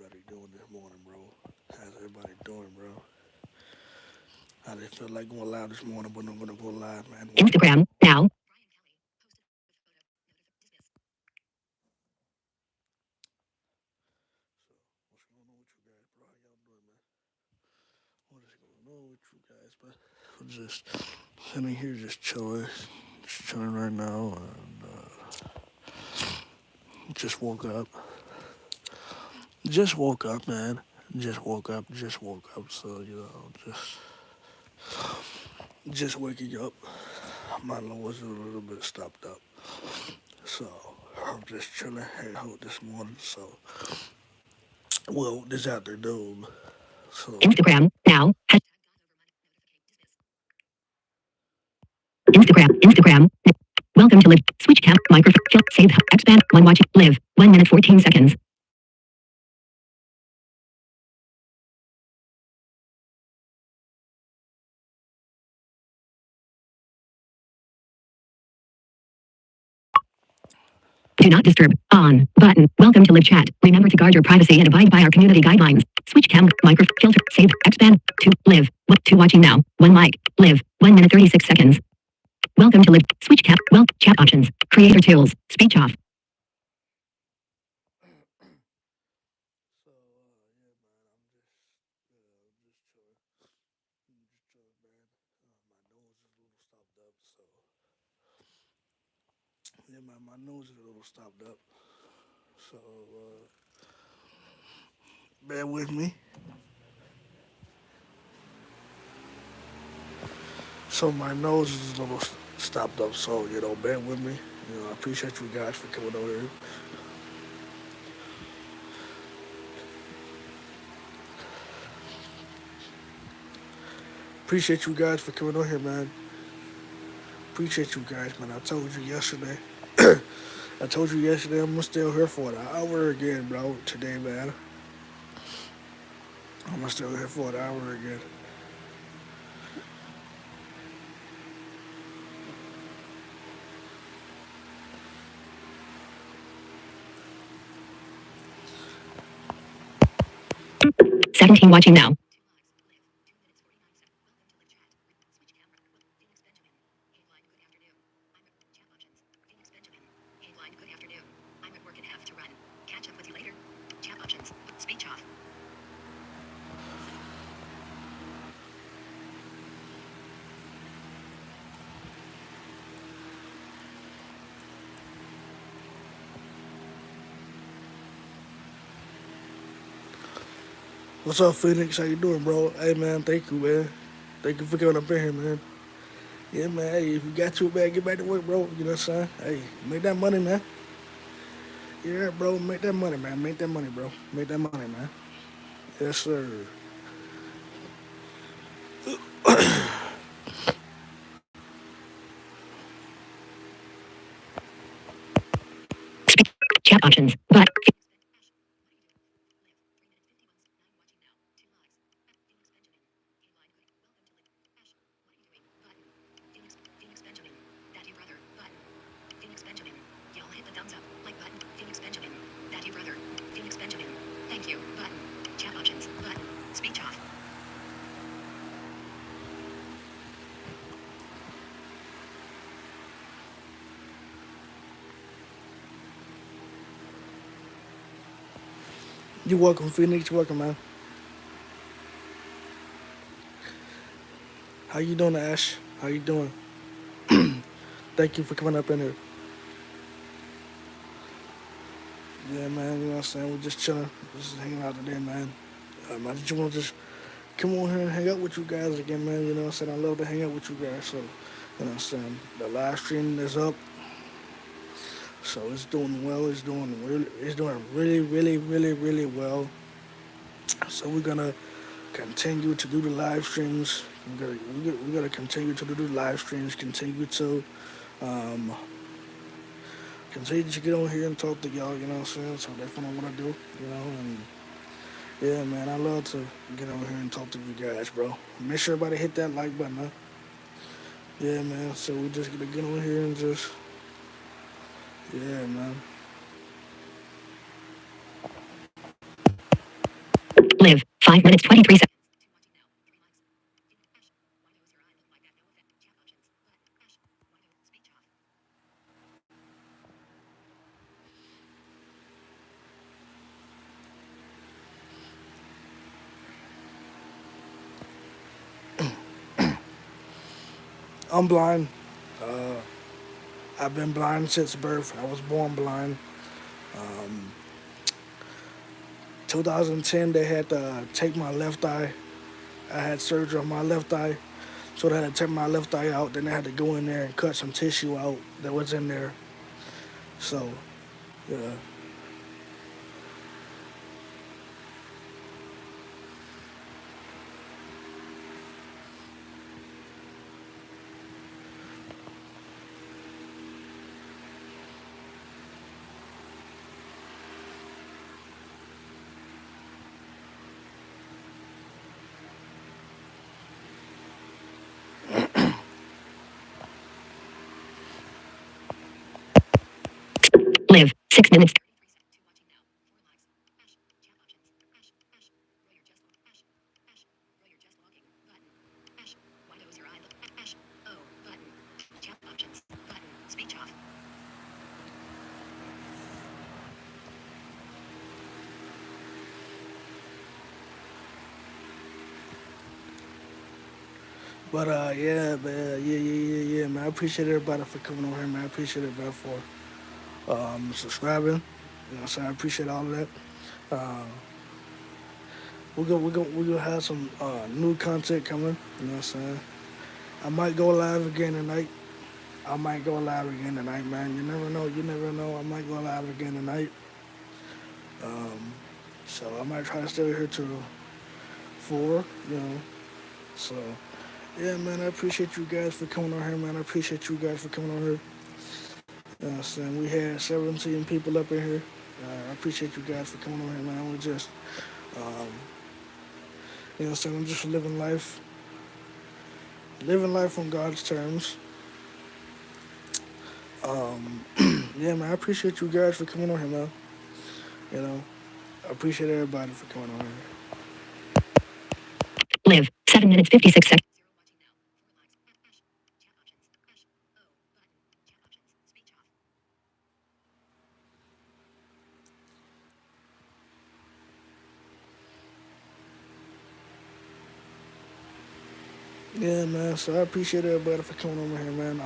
everybody doing this morning, bro? How's everybody doing, bro? How they feel like going live this morning, but I'm gonna go live, man. Instagram now. So, what's going on with you guys, bro? How y'all doing, man? What is going on with you guys, but I'm just sitting here, just chilling right now, and just woke up. Just woke up, man. Just woke up. Just woke up. So just waking up. My nose is a little bit stopped up. So I'm just chilling here out this morning. So well, this afternoon. So Instagram now. Instagram. Welcome to live. Switch cam. Microphone. Save. Expand. One watch. Live. 1 minute 14 seconds. Do not disturb. On. Button. Welcome to live chat. Remember to guard your privacy and abide by our community guidelines. Switch cam. Microphone. Filter. Save. Expand. To live. What to watching now. One mic. Live. 1 minute 36 seconds. Welcome to live. Switch chat. Well. Chat options. Creator tools. Speech off. So yeah, man, I'm just chilling, man. My nose is a little stopped up, so yeah, man, my nose is a little stopped up. So bear with me. So my nose is a little stopped up, so bear with me. I appreciate you guys for coming over here. Appreciate you guys for coming on here, man. Appreciate you guys, man. I told you yesterday. I told you yesterday I'm gonna stay here for an hour again, bro. Today, man. I'm gonna stay here for an hour again. 17 watching now. What's up, Phoenix? How you doing, bro? Hey, man. Thank you, man. Thank you for coming up in here, man. Yeah, man. Hey, if you got to, man, get back to work, bro. You know what I'm saying? Hey, make that money, man. Yeah, bro. Make that money, man. Make that money, bro. Make that money, man. Yes, sir. Chat options. But You welcome, Phoenix. You welcome, man. How you doing, Ash? How you doing? Thank you for coming up in here. Yeah, man. You know what I'm saying? We're just chilling, just hanging out today, man. I just want to just come on here and hang out with you guys again, man. You know what I'm saying? I love to hang out with you guys. So, you know what I'm saying? The live stream is up. So it's doing well. It's doing really, really, really, really well. So we're gonna continue to do the live streams. We're gonna continue to do the live streams. Um, continue to get on here and talk to y'all. You know what I'm saying? So that's what I want to do. And yeah, man, I love to get on here and talk to you guys, bro. Make sure everybody hit that like button, man. Yeah, man. So we just gonna get on here and just yeah, man. Live. 5 minutes 23 seconds. I'm blind. I've been blind since birth. I was born blind. 2010, they had to take my left eye. I had surgery on my left eye, so they had to take my left eye out. Then they had to go in there and cut some tissue out that was in there. So, yeah. Live. 6 minutes. But yeah, man, yeah, man. I appreciate everybody for coming on here, man. I appreciate everybody for subscribing. You know what I'm saying? I appreciate all of that. Uh, we're gonna have some new content coming. You know what I'm saying? I might go live again tonight. I might go live again tonight, man. You never know. You never know. I might go live again tonight. Um, so I might try to stay here till 4. You know. So yeah, man. I appreciate you guys for coming on here, man. I appreciate you guys for coming on here. You know what I'm saying? We had 17 people up in here. I appreciate you guys for coming on here, man. We're just, um, you know what I'm saying? I'm just living life on God's terms. Um, yeah, man. I appreciate you guys for coming on here, man. You know, I appreciate everybody for coming on here. Live. 7 minutes 56 seconds. Yeah, man. So I appreciate everybody for coming over here, man.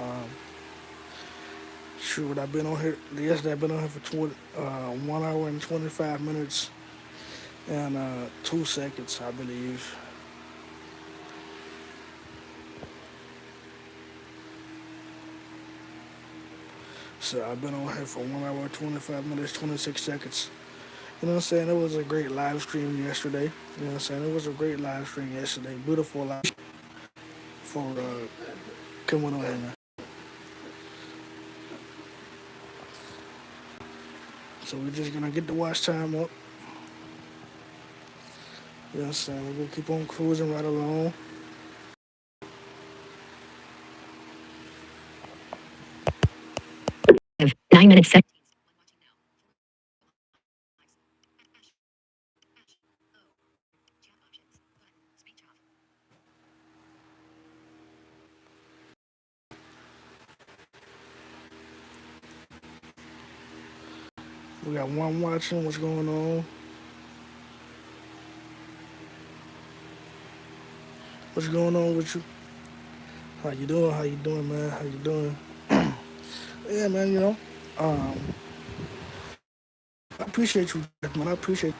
Shoot, I've been on here. Yesterday, I've been on here for 1 hour and 25 minutes and 2 seconds, I believe. So I've been on here for 1 hour, 25 minutes, 26 seconds. You know what I'm saying? It was a great live stream yesterday. You know what I'm saying? It was a great live stream yesterday. Beautiful live for coming on here, man. So we're just gonna get the watch time up. You know what I'm saying? We're gonna keep on cruising right along. Live. 9 minutes seconds. We got one watching. What's going on? What's going on with you? How you doing? How you doing, man? How you doing? Yeah, man. You know, um, I appreciate you, man. I appreciate.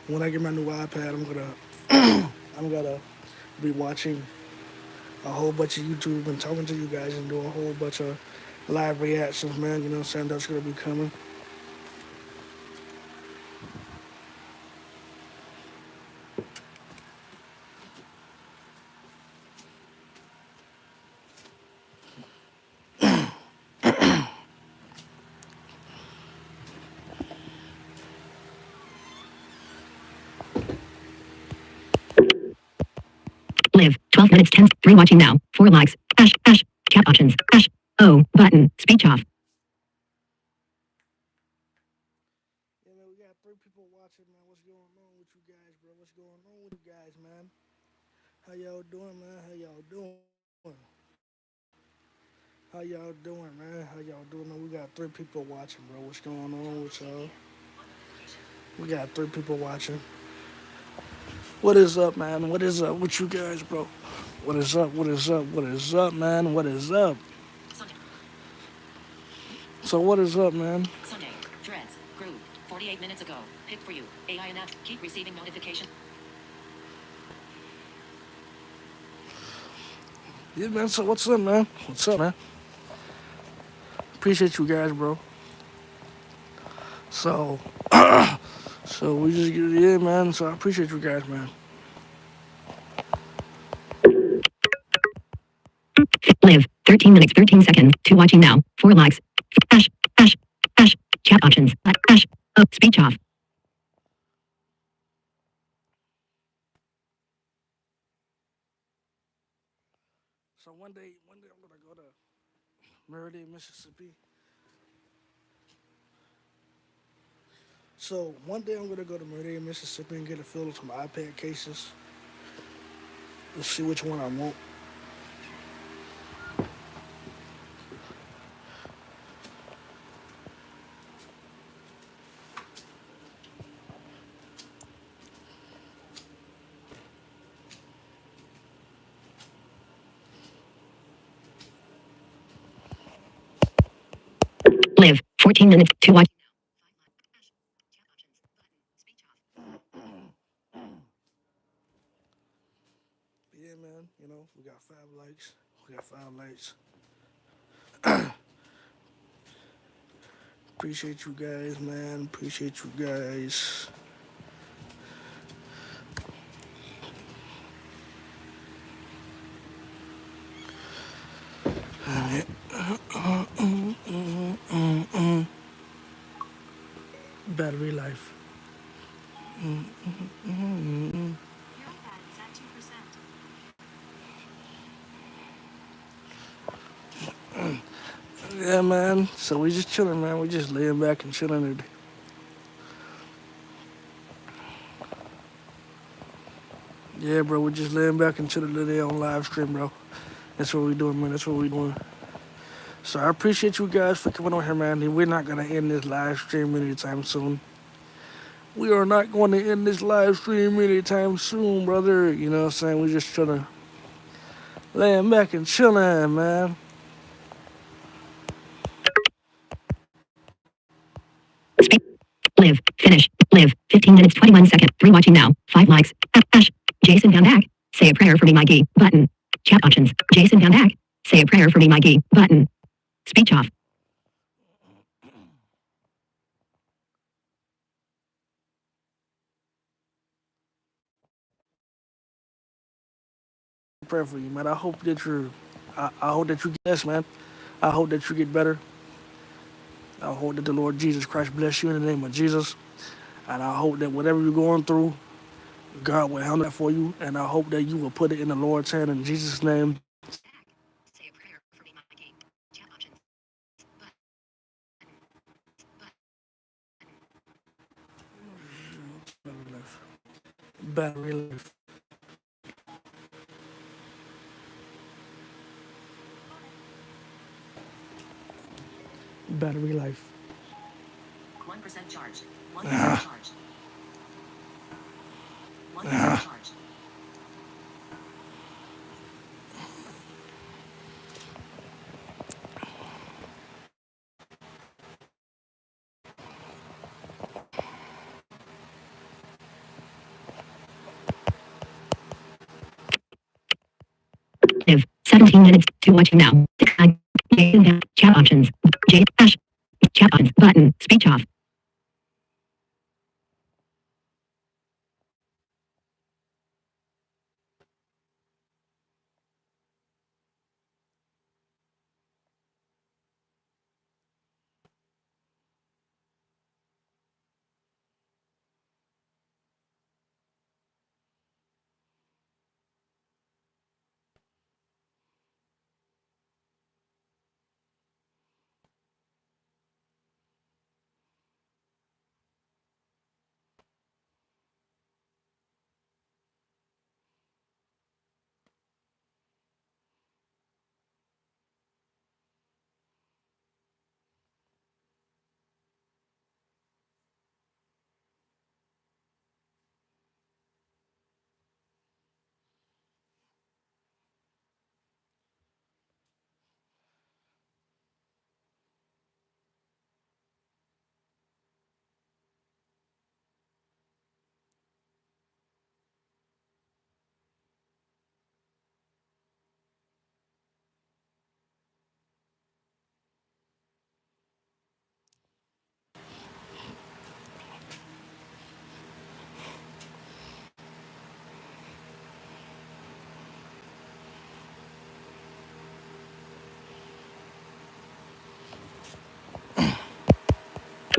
When I get my new iPad, I'm gonna be watching a whole bunch of YouTube and talking to you guys and doing a whole bunch of live reactions, man. You know what I'm saying? That's gonna be coming. Live. 12 minutes 10. 3 watching now. 4 likes. Ash. Chat options. O. Button. Speech off. Yeah, man, we got 3 people watching, man. What's going on with you guys, bro? What's going on with you guys, man? How y'all doing, man? How y'all doing? How y'all doing, man? How y'all doing? Man, we got 3 people watching, bro. What's going on with y'all? We got 3 people watching. What is up, man? What is up with you guys, bro? What is up? What is up? What is up, man? What is up? So what is up, man? Sunday. Threads. Group. 48 minutes ago. Pick for you. AI and app. Keep receiving notification. Yeah, man. So what's up, man? What's up, man? Appreciate you guys, bro. So, so we just yeah, man. So I appreciate you guys, man. Live. 13 minutes 13 seconds. 2 watching now. 4 likes. Ash. Chat options. Speech off. So one day I'm gonna go to Meridian, Mississippi. So one day I'm gonna go to Meridian, Mississippi, and get a feel of some iPad cases. Let's see which one I want. Live. 14 minutes. 2 watch. Yeah, man. You know we got 5 likes. We got 5 likes. Appreciate you guys, man. Appreciate you guys. Battery life. Yeah, man. So we just chilling, man. We just laying back and chilling. Yeah, bro. We're just laying back and chilling today on live stream, bro. That's what we doing, man. That's what we doing. So I appreciate you guys for coming on here, man. We're not gonna end this live stream anytime soon. We are not going to end this live stream anytime soon, brother. You know what I'm saying? We're just trying to laying back and chilling, man. Speak. Live. Finish. Live. 15 minutes 21 seconds. 3 watching now. 5 likes. Ash. Jason Van Dyke. Say a prayer for me, Mikey. Button. Chat options. Jason Van Dyke. Say a prayer for me, Mikey. Button. Speech off. Pray for you, man. I hope that I hope that you get this, man. I hope that you get better. I hope that the Lord Jesus Christ bless you in the name of Jesus. And I hope that whatever you're going through, God will handle that for you. And I hope that you will put it in the Lord's hand in Jesus' name. Say a prayer for me, Mikey. Chat options. Battery life. Battery life. 1% charge. 1% charge. 1% charge. 17 minutes to watching now. Chat options. J dash. Chat options button. Speech off.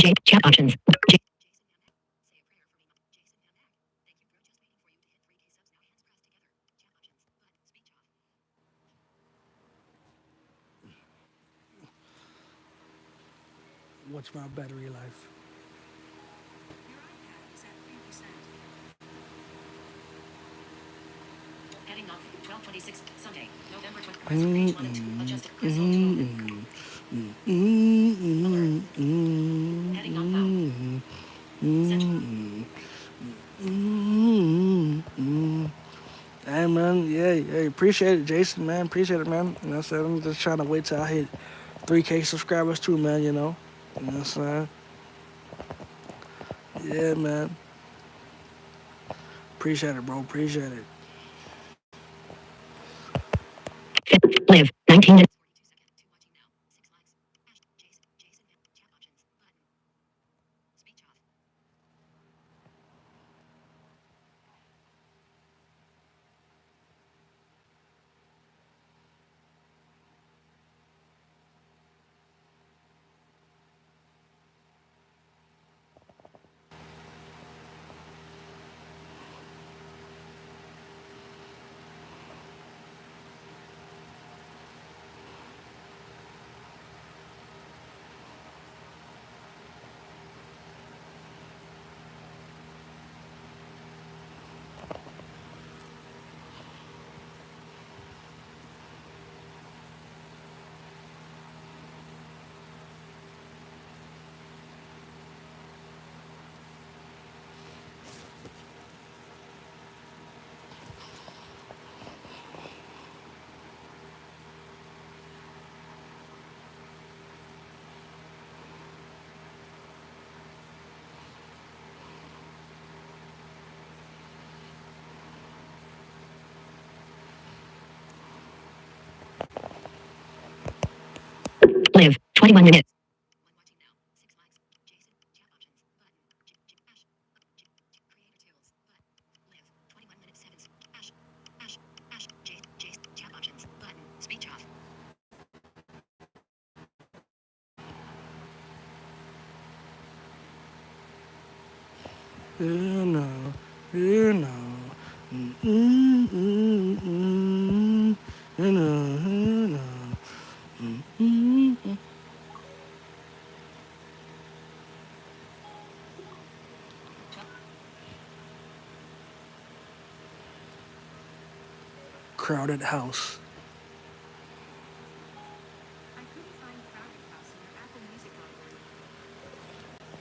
J chat options. J What's my battery life? Heading off 12:26 Sunday, November 20. Press page 1 and 2. Adjust. Press hold to open. Heading off out. Central. Hey man, yeah, appreciate it, Jason, man, appreciate it, man. You know what I'm saying? I'm just trying to wait till I hit 3K subscribers too, man, you know? You know what I'm saying? Yeah, man. Appreciate it, bro, appreciate it. Live 19 minutes. Live 21 minutes. You know, you know. You know. Crowded house. I couldn't find Crowded House in your Apple Music library.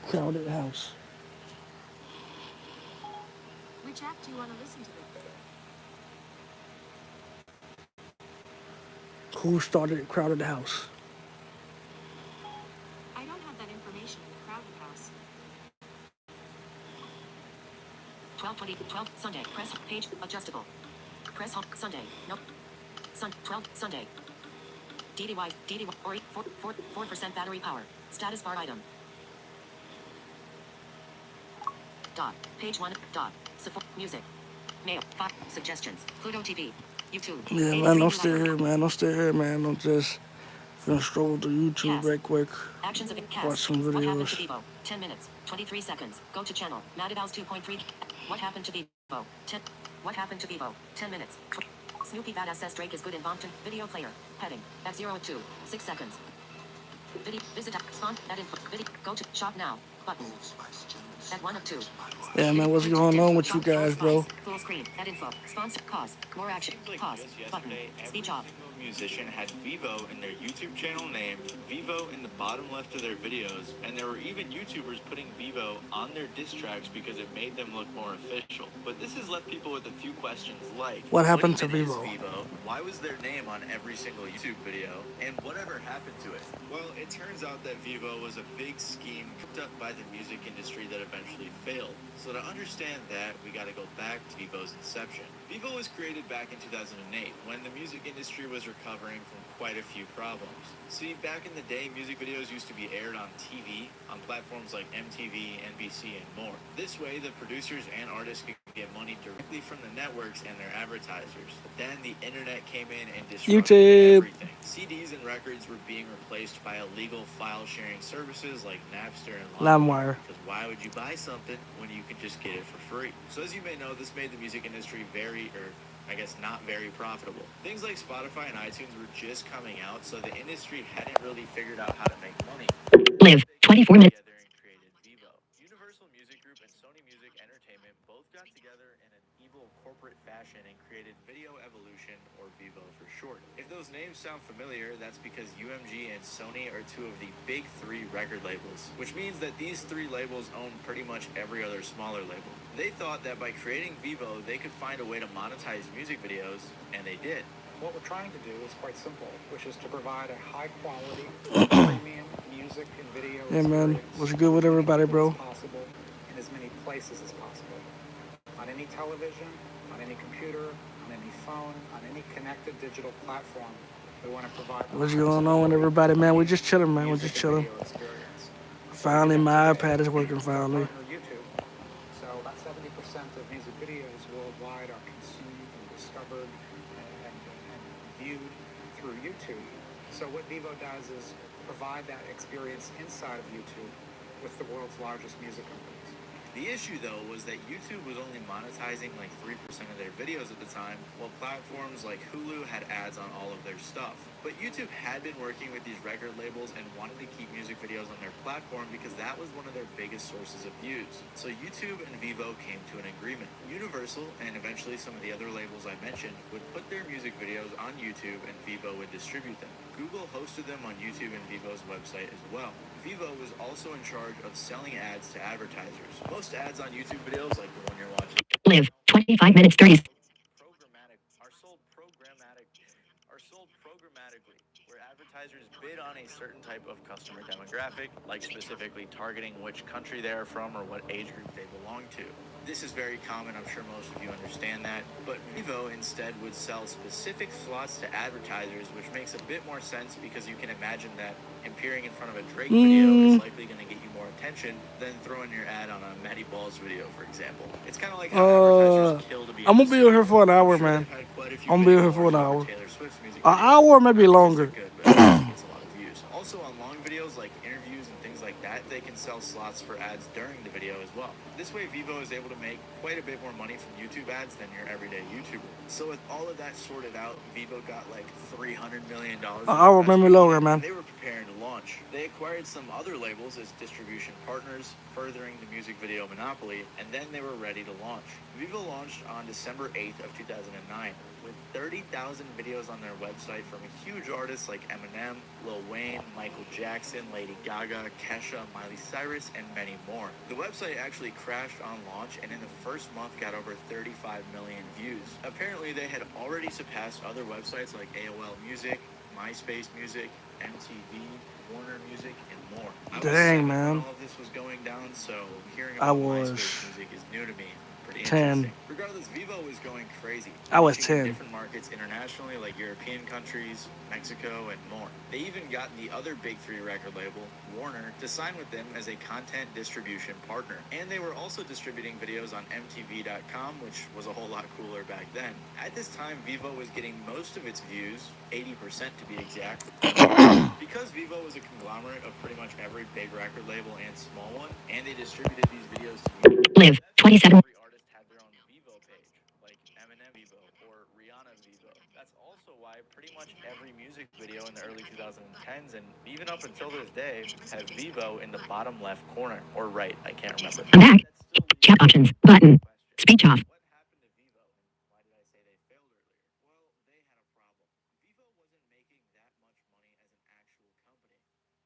Crowded house. Which app do you want to listen to this? Who started Crowded House? I don't have that information in the Crowded House. 12:20 12 Sunday. Press page adjustable. Press home Sunday. Nope. Sunday. DDY, or 4% battery power. Status bar item. Dot. Page 1. Dot. Support. Music. Mail. 5. Suggestions. Pluto TV. YouTube. Yeah, man, I'm still here, man. I'm still here, man. I'm just gonna scroll through YouTube right quick. Actions of Watch cast. some What happened to videos. Vivo? 10 minutes. 23 seconds. Go to channel. Madabows 2.3. What happened to Vivo? 10. What happened to Vivo? 10 minutes. Snoopy Badass says Drake is good in Bompton. Video player. Heading. At 0 2. 6 seconds. Video. Visit. Spawn. Add info. Video. Go to shop now. Button. At 1 of 2. Yeah, man, what's going on with you guys, bro? Full screen. Add info. Sponsor. Pause. More action. Seems like Pause. just Button. yesterday, every Speech off. single musician had Vivo in their YouTube channel name, Vivo in the bottom left of their videos, and there were even YouTubers putting Vivo on their diss tracks because it made them look more official. But this has left people with a few questions like, What happened to even is Vivo? Vivo? Why was their name on every single YouTube video? And whatever happened to it? Well, it turns out that Vivo was a big scheme cooked up by the music industry that eventually failed. So to understand that, we gotta go back to Vivo's inception. Vivo was created back in 2008 when the music industry was recovering from quite a few problems. See, back in the day, music videos used to be aired on TV, on platforms like MTV, NBC, and more. This way, the producers and artists could get money directly from the networks and their advertisers. But then the internet came in and disrupted YouTube. everything. CDs and records were being replaced by illegal file-sharing services like Napster and LimeWire. because why would you buy something when you could just get it for free? So as you may know, this made the music industry not very profitable. Things like Spotify and iTunes were just coming out, so the industry hadn't really figured out how to make money. Live. 24 minutes. Together and created Vivo. Universal Music Group and Sony Music Entertainment both got together in an evil corporate fashion and created Video Evolution, or Vivo for short. If those names sound familiar, that's because UMG and Sony are two of the big three record labels, which means that these three labels own pretty much every other smaller label. They thought that by creating Vivo, they could find a way to monetize music videos, and they did. What we're trying to do is quite simple, which is to provide a high quality, premium music and video Hey, man, experience what's good with everybody, bro? as possible in as many places as possible. On any television, on any computer, on any phone, on any connected digital platform, we want to provide. What's going on with everybody, man? We're just chilling, man. We're just chilling. Finally, my iPad is working finally. YouTube. So about 70% of music videos worldwide are consumed and discovered and viewed through YouTube. So what Vivo does is provide that experience inside of YouTube with the world's largest music companies. The issue, though, was that YouTube was only monetizing like 3% of their videos at the time, while platforms like Hulu had ads on all of their stuff. But YouTube had been working with these record labels and wanted to keep music videos on their platform because that was one of their biggest sources of views. So YouTube and Vivo came to an agreement. Universal, and eventually some of the other labels I mentioned, would put their music videos on YouTube and Vivo would distribute them. Google hosted them on YouTube and Vivo's website as well. Vivo was also in charge of selling ads to advertisers. Most ads on YouTube videos, like the one you're watching, Live. 25 minutes 30. are sold programmatically, where advertisers bid on a certain type of customer demographic, like specifically targeting which country they are from or what age group they belong to. This is very common, I'm sure most of you understand that, but Vivo instead would sell specific slots to advertisers, which makes a bit more sense because you can imagine that appearing in front of a Drake video is likely going to get you more attention than throwing your ad on a Matty Balls video, for example. It's kind of like how advertisers kill to be I'm gonna be here for an hour, man. I'm gonna be here for an hour. An hour, maybe longer. Also, on long videos like interviews and things like that, they can sell slots for ads during the video as well. This way, Vivo is able to make quite a bit more money from YouTube ads than your everyday YouTuber. So with all of that sorted out, Vivo got like $300 million. An hour, maybe longer, man. They were preparing to launch. They acquired some other labels as distribution partners, furthering the music video monopoly, and then they were ready to launch. Vivo launched on December 8th of 2009 with 30,000 videos on their website from huge artists like Eminem, Lil Wayne, Michael Jackson, Lady Gaga, Kesha, Miley Cyrus, and many more. The website actually crashed on launch and in the first month got over 35 million views. Apparently they had already surpassed other websites like AOL Music, MySpace Music, MTV, Warner Music, and more. I was Dang, 7 man. when all of this was going down, so hearing I about was MySpace Music is new to me. Pretty 10. interesting. Regardless this, Vivo was going crazy. I was reaching 10. different markets internationally, like European countries, Mexico, and more. They even got the other big three record label, Warner, to sign with them as a content distribution partner. And they were also distributing videos on MTV.com, which was a whole lot cooler back then. At this time, Vivo was getting most of its views, 80% to be exact. Because Vivo was a conglomerate of pretty much every big record label and small one, and they distributed these videos to YouTube, Live. 27. every artist had their own Vivo page, like Eminem Vivo or Rihanna Vivo. That's also why pretty much every music video in the early 2010s and even up until this day have Vivo in the bottom left corner, or right, I can't remember. I'm back. That still leaves Chat the options. Button. question, Speech off. what happened to Vivo, and why did I say they failed earlier? Well, they had a problem. Vivo wasn't making that much money as an actual company.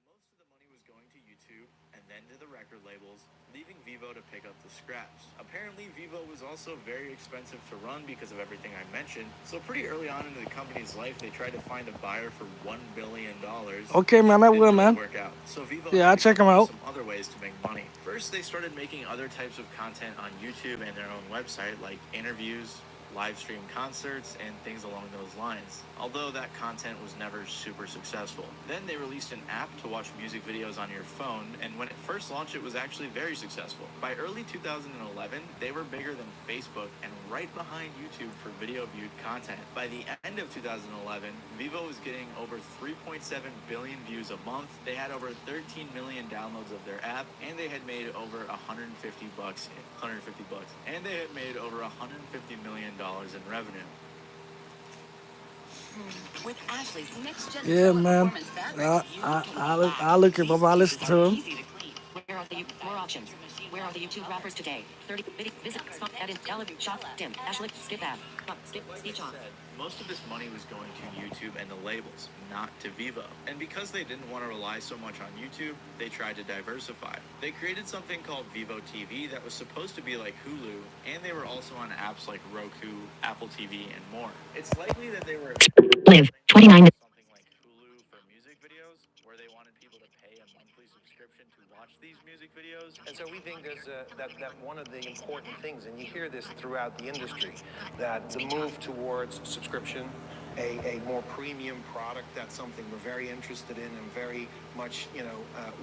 Most of the money was going to YouTube and then to the record labels, leaving Vivo to pick up the scraps. Apparently, Vivo was also very expensive to run because of everything I mentioned, so pretty early on into the company's life, they tried to find a buyer for $1 billion. Okay, man, that Didn't will, really man. work out. So Vivo Yeah, I'll had to check come 'em up out. with some other ways to make money. First, they started making other types of content on YouTube and their own website, like interviews, live stream concerts, and things along those lines, although that content was never super successful. Then they released an app to watch music videos on your phone, and when it first launched, it was actually very successful. By early 2011, they were bigger than Facebook and right behind YouTube for video viewed content. By the end of 2011, Vivo was getting over 3.7 billion views a month, they had over 13 million downloads of their app, and they had made over 150 bucks, and they had made over 150 million dollars in revenue. With Ashley's next gen Yeah, man. performance fabrics, you can I look at him. I listen to him. easy to clean. Where are the more options? Where are the YouTube rappers today? 30 visit spot edit elevate shop dim Ashley skip ad skip speech off. Most of this money was going to YouTube and the labels, not to Vivo. And because they didn't want to rely so much on YouTube, they tried to diversify. They created something called Vivo TV that was supposed to be like Hulu, and they were also on apps like Roku, Apple TV, and more. It's likely that they were Live. 29. something like Hulu for music videos, where they wanted people to pay a monthly subscription to watch these music videos. And so we think there's that one of the important things, and you hear this throughout the industry, that the move towards subscription, a more premium product, that's something we're very interested in and very much,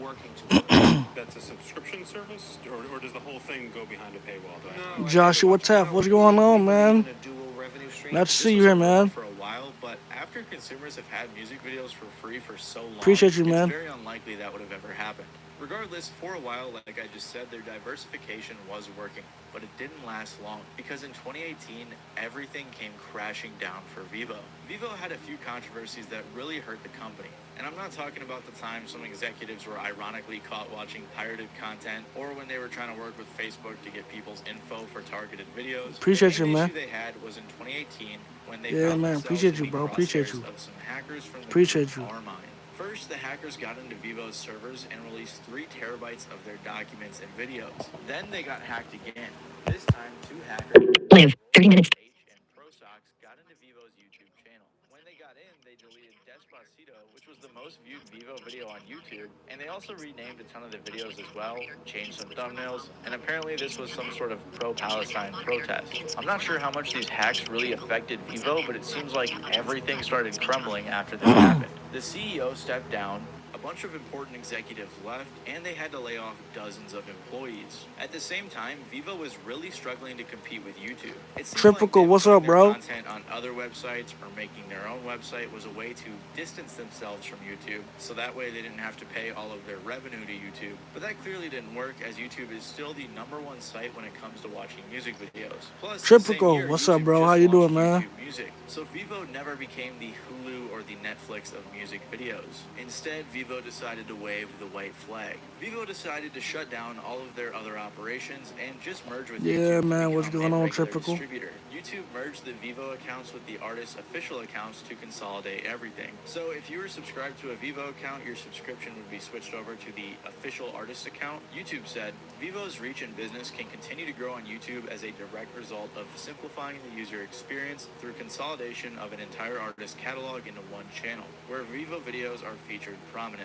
working towards. That's a subscription service, or does the whole thing go behind a paywall? Do I have to- No, Joshua Taft, what's going on, man? A dual revenue stream. Nice to This see you was here, a man. for a while, but after consumers have had music videos for free for so long, Appreciate you, man. it's very unlikely that would have ever happened. Regardless, for a while, like I just said, their diversification was working, but it didn't last long because in 2018, everything came crashing down for Vivo. Vivo had a few controversies that really hurt the company. And I'm not talking about the time some executives were ironically caught watching pirated content, or when they were trying to work with Facebook to get people's info for targeted videos. Appreciate The main you, man. issue they had was in 2018 when they Yeah, found man. themselves Appreciate in you, the bro. Appreciate crosshairs you. of some hackers from the Appreciate group you. Armine. First, the hackers got into Vivo's servers and released 3 terabytes of their documents and videos. Then they got hacked again. This time, 2 hackers, Live. 30 minutes. H and ProSox, got into Vivo's YouTube channel. When they got in, they deleted Despacito, which was the most viewed Vivo video on YouTube, and they also renamed a ton of the videos as well, changed some thumbnails, and apparently this was some sort of pro-Palestine protest. I'm not sure how much these hacks really affected Vivo, but it seems like everything started crumbling after this happened. The CEO stepped down, a bunch of important executives left, and they had to lay off dozens of employees. At the same time, Vivo was really struggling to compete with YouTube. It seemed like Tripical, them what's putting up, their bro? content on other websites or making their own website was a way to distance themselves from YouTube, so that way they didn't have to pay all of their revenue to YouTube. But that clearly didn't work, as YouTube is still the #1 site when it comes to watching music videos. Plus, the same Tripical, year, what's up, YouTube bro? just How you doing, launched man? YouTube Music. So Vivo never became the Hulu or the Netflix of music videos. Instead, Vivo decided to wave the white flag. Vivo decided to shut down all of their other operations and just merge with Yeah, YouTube to man, what's become going a on, regular Tripical? distributor. YouTube merged the Vivo accounts with the artist's official accounts to consolidate everything. So if you were subscribed to a Vivo account, your subscription would be switched over to the official artist account. YouTube said, Vivo's reach and business can continue to grow on YouTube as a direct result of simplifying the user experience through consolidation of an entire artist catalog into one channel, where Vivo videos are featured prominently.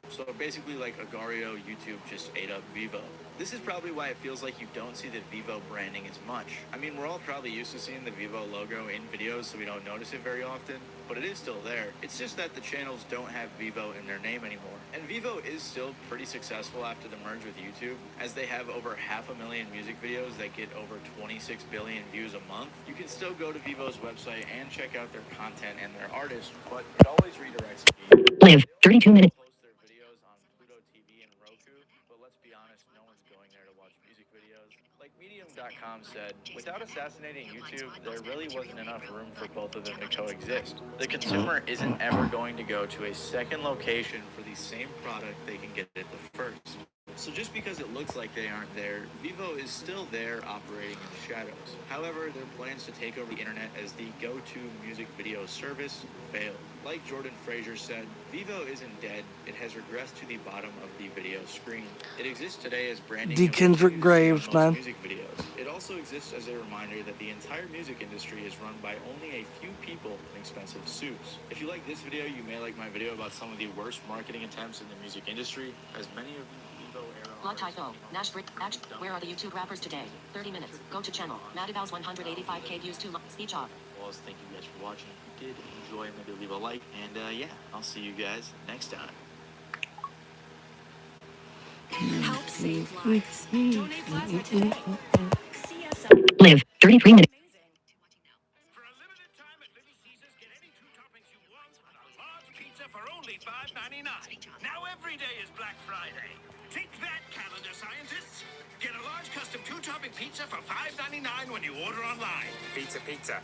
So basically, like Agario, YouTube just ate up Vivo. This is probably why it feels like you don't see the Vivo branding as much. I mean, we're all probably used to seeing the Vivo logo in videos, so we don't notice it very often, but it is still there. It's just that the channels don't have Vivo in their name anymore. And Vivo is still pretty successful after the merge with YouTube, as they have over 500,000 music videos that get over 26 billion views a month. You can still go to Vivo's website and check out their content and their artists, but it always redirects you. Live. 32 minutes. Post their videos on Pluto TV and Roku, but let's be honest, no one's going there to watch music videos. Like Medium.com said, without assassinating YouTube, there really wasn't enough room for both of them to coexist. The consumer isn't ever going to go to a second location for the same product they can get at the first. So just because it looks like they aren't there, Vivo is still there operating in the shadows. However, their plans to take over the internet as the go-to music video service failed. Like Jordan Fraser said, Vivo isn't dead, it has regressed to the bottom of the video screen. It exists today as branding D. Kendrick Graves, man. music videos. It also exists as a reminder that the entire music industry is run by only a few people in expensive suits. If you like this video, you may like my video about some of the worst marketing attempts in the music industry, as many of the Blog typo. Nash Brick. Action. Where are the YouTube rappers today? 30 minutes. Go to channel. Madibow's 185k views to speech off. Well, thank you guys for watching. If you did enjoy, maybe leave a like. And yeah, I'll see you guys next time. Help save lives. Donate plasma today. Live. 33 minutes. For a limited time at Little Caesars, get any two toppings you want on a large pizza for only $5.99. Now every day is Black Friday. Take that, calendar scientists. Get a large custom two-topping pizza for $5.99 when you order online. Pizza, pizza.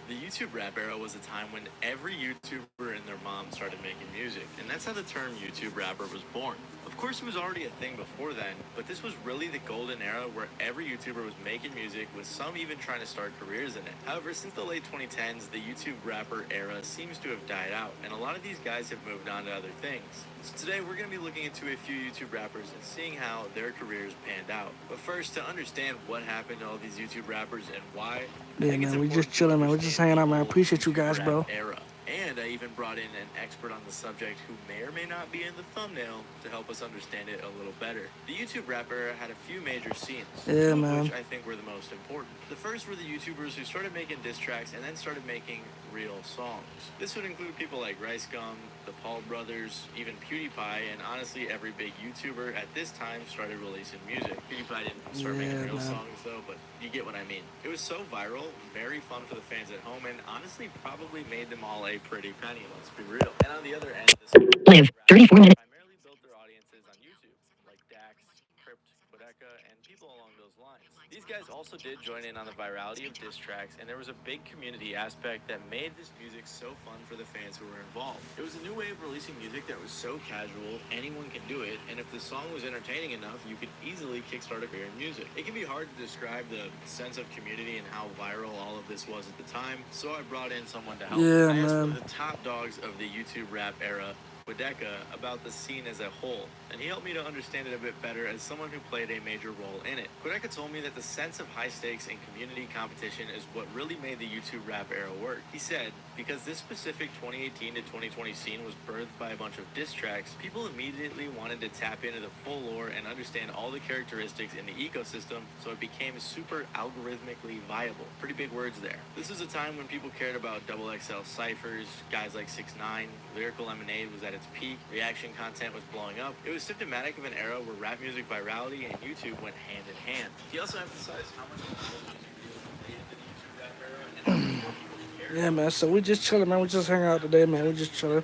The YouTube rap era was a time when every YouTuber and their mom started making music, and that's how the term YouTube rapper was born. Of course, it was already a thing before then, but this was really the golden era where every YouTuber was making music, with some even trying to start careers in it. However, since the late 2010s, the YouTube rapper era seems to have died out, and a lot of these guys have moved on to other things. So today, we're going to be looking into a few YouTube rappers and seeing how their careers panned out. But first, to understand what happened to all these YouTube rappers and why, Yeah, man, we just chilling, man. We just hanging out, man. Appreciate you guys, bro. Era. And I even brought in an expert on the subject who may or may not be in the thumbnail to help us understand it a little better. The YouTube rap era had a few major scenes, Yeah, two of man. which I think were the most important. The first were the YouTubers who started making diss tracks and then started making real songs. This would include people like Rice Gum, the Paul Brothers, even PewDiePie, and honestly every big YouTuber at this time started releasing music. PewDiePie didn't start making Yeah, real man. songs though, but you get what I mean. It was so viral, very fun for the fans at home, and honestly probably made them all a pretty penny, let's be real. And on the other end, this Live. 34 minutes. primarily built their audiences on YouTube, like Dax, Crypt, Quedeca, and people along those lines. These guys also did join in on the virality of diss tracks, and there was a big community aspect that made this music so fun for the fans who were involved. It was a new way of releasing music that was so casual, anyone can do it, and if the song was entertaining enough, you could easily kickstart a career in music. It can be hard to describe the sense of community and how viral all of this was at the time, so I brought in someone to help. Yeah, I asked one man. of the top dogs of the YouTube rap era, Quedeca, about the scene as a whole, and he helped me to understand it a bit better as someone who played a major role in it. Quedeca told me that the sense of high stakes and community competition is what really made the YouTube rap era work. He said, because this specific 2018 to 2020 scene was birthed by a bunch of diss tracks, people immediately wanted to tap into the full lore and understand all the characteristics in the ecosystem, so it became super algorithmically viable. Pretty big words there. This was a time when people cared about XXL ciphers, guys like 6ix9ine, Lyrical Lemonade was at its peak, reaction content was blowing up. It was symptomatic of an era where rap music virality and YouTube went hand in hand. He also emphasized how much of the music videos related to the YouTube rap era and how more people cared. Yeah, man. So we just chilling, man. We just hanging out today, man. We just chilling.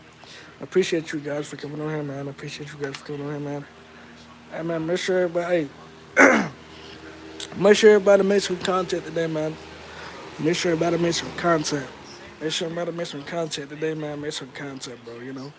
I appreciate you guys for coming on here, man. I appreciate you guys for coming on here, man. Hey, man, make sure everybody, make sure everybody makes some content today, man. Make sure everybody makes some content. Make sure everybody makes some content today, man. Make some content, bro, you know.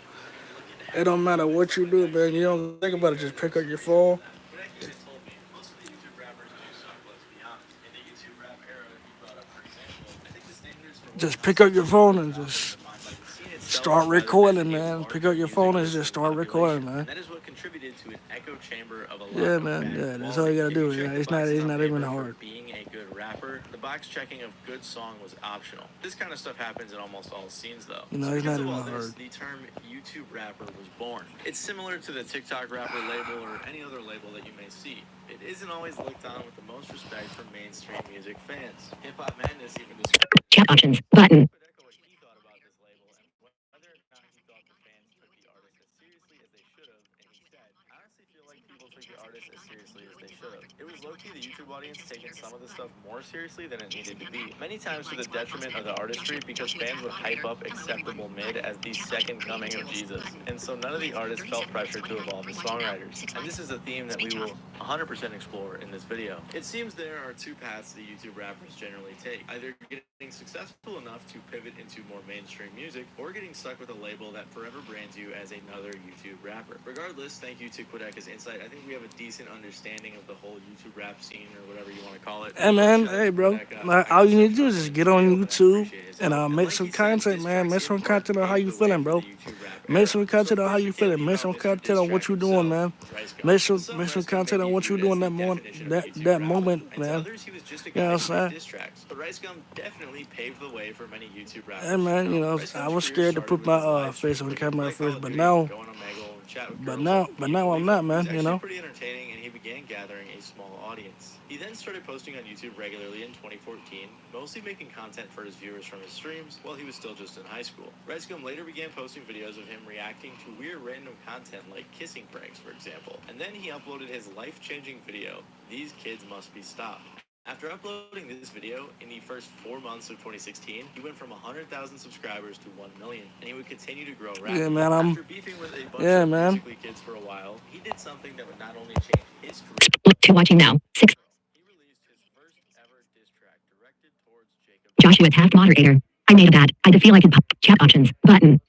It don't matter what you do, man. You don't think about it. Just pick up your phone. Quedeca just told me most of the YouTube rappers do suck, let's be honest. In the YouTube rap era he brought up, for example, I think the standards for what Just pick up your phone and just defined by the scene itself start rather than recording, the man. large Pick up your music phone and just start population. recording, man. That is what contributed into an echo chamber of a lot Yeah, of man. bad Yeah, that's quality. all you gotta If do. you Yeah, check the it's not. boxes It's on not even paper for hard. being a good rapper, the box checking of good song was optional. This kind of stuff happens in almost all scenes, though. You know, So it's because not of even all this, hard. the term YouTube rapper was born. It's similar to the TikTok rapper label or any other label that you may see. It isn't always looked on with the most respect from mainstream music fans. Hip Hop Madness even described Chat options. Button. what he thought about this label and whether or not he thought the fans took the artist as seriously as they should have. And he said, "I honestly feel like people took the artist as seriously as they should have. It was low-key the YouTube audience taking some of the stuff more seriously than it needed to be. Many times to the detriment of the artistry because fans would hype up acceptable mid as the second coming of Jesus. And so none of the artists felt pressure to evolve as songwriters. And this is a theme that we will 100% explore in this video. It seems there are two paths the YouTube rappers generally take. Either getting successful enough to pivot into more mainstream music, or getting stuck with a label that forever brands you as another YouTube rapper. Regardless, thank you to Quideka's insight. I think we have a decent understanding of the whole YouTube rap scene, or whatever you want to call it. Hey, man. Shout out Hey, to bro. Quideka. Like, I all got you need some to do is shots just in get this on video, but I YouTube appreciate his and help. make like some he said, content, diss man. tracks Make in some part content on how paved you the way feeling, for bro. the YouTube rap Make era. some So content on how first you we get feeling. the Make some Mr. content Diss on what Track you doing, himself, man. Ricegum. Make To some some, make some Ricegum may content be on what you viewed as doing the that morning, definition of that YouTube that rapper, moment, and to man. others he was just a You know guy what I'm who made saying? diss tracks. But Ricegum definitely paved the way for many YouTube rappers. Hey, man. You know, I Ricegum's was career scared to started put with his my live face on stream, camera play at Call first, of but Duty, now, go on Omegle, and chat with but girls like now I'm not, It was man. You actually know. pretty entertaining, and he began gathering a small audience. He then started posting on YouTube regularly in 2014, mostly making content for his viewers from his streams while he was still just in high school. Ricegum later began posting videos of him reacting to weird random content like kissing pranks, for example. And then he uploaded his life-changing video, "These Kids Must Be Stopped." After uploading this video in the first 4 months of 2016, he went from 100,000 subscribers to 1 million, and he would continue to grow rapidly. Yeah, man. After beefing with a bunch Yeah, of man. Musically kids for a while, he did something that would not only change his career. To watching now. 6. He released his first ever diss track directed towards Jacob. Joshua Taft moderator. I made that. I feel I could chat options. Button.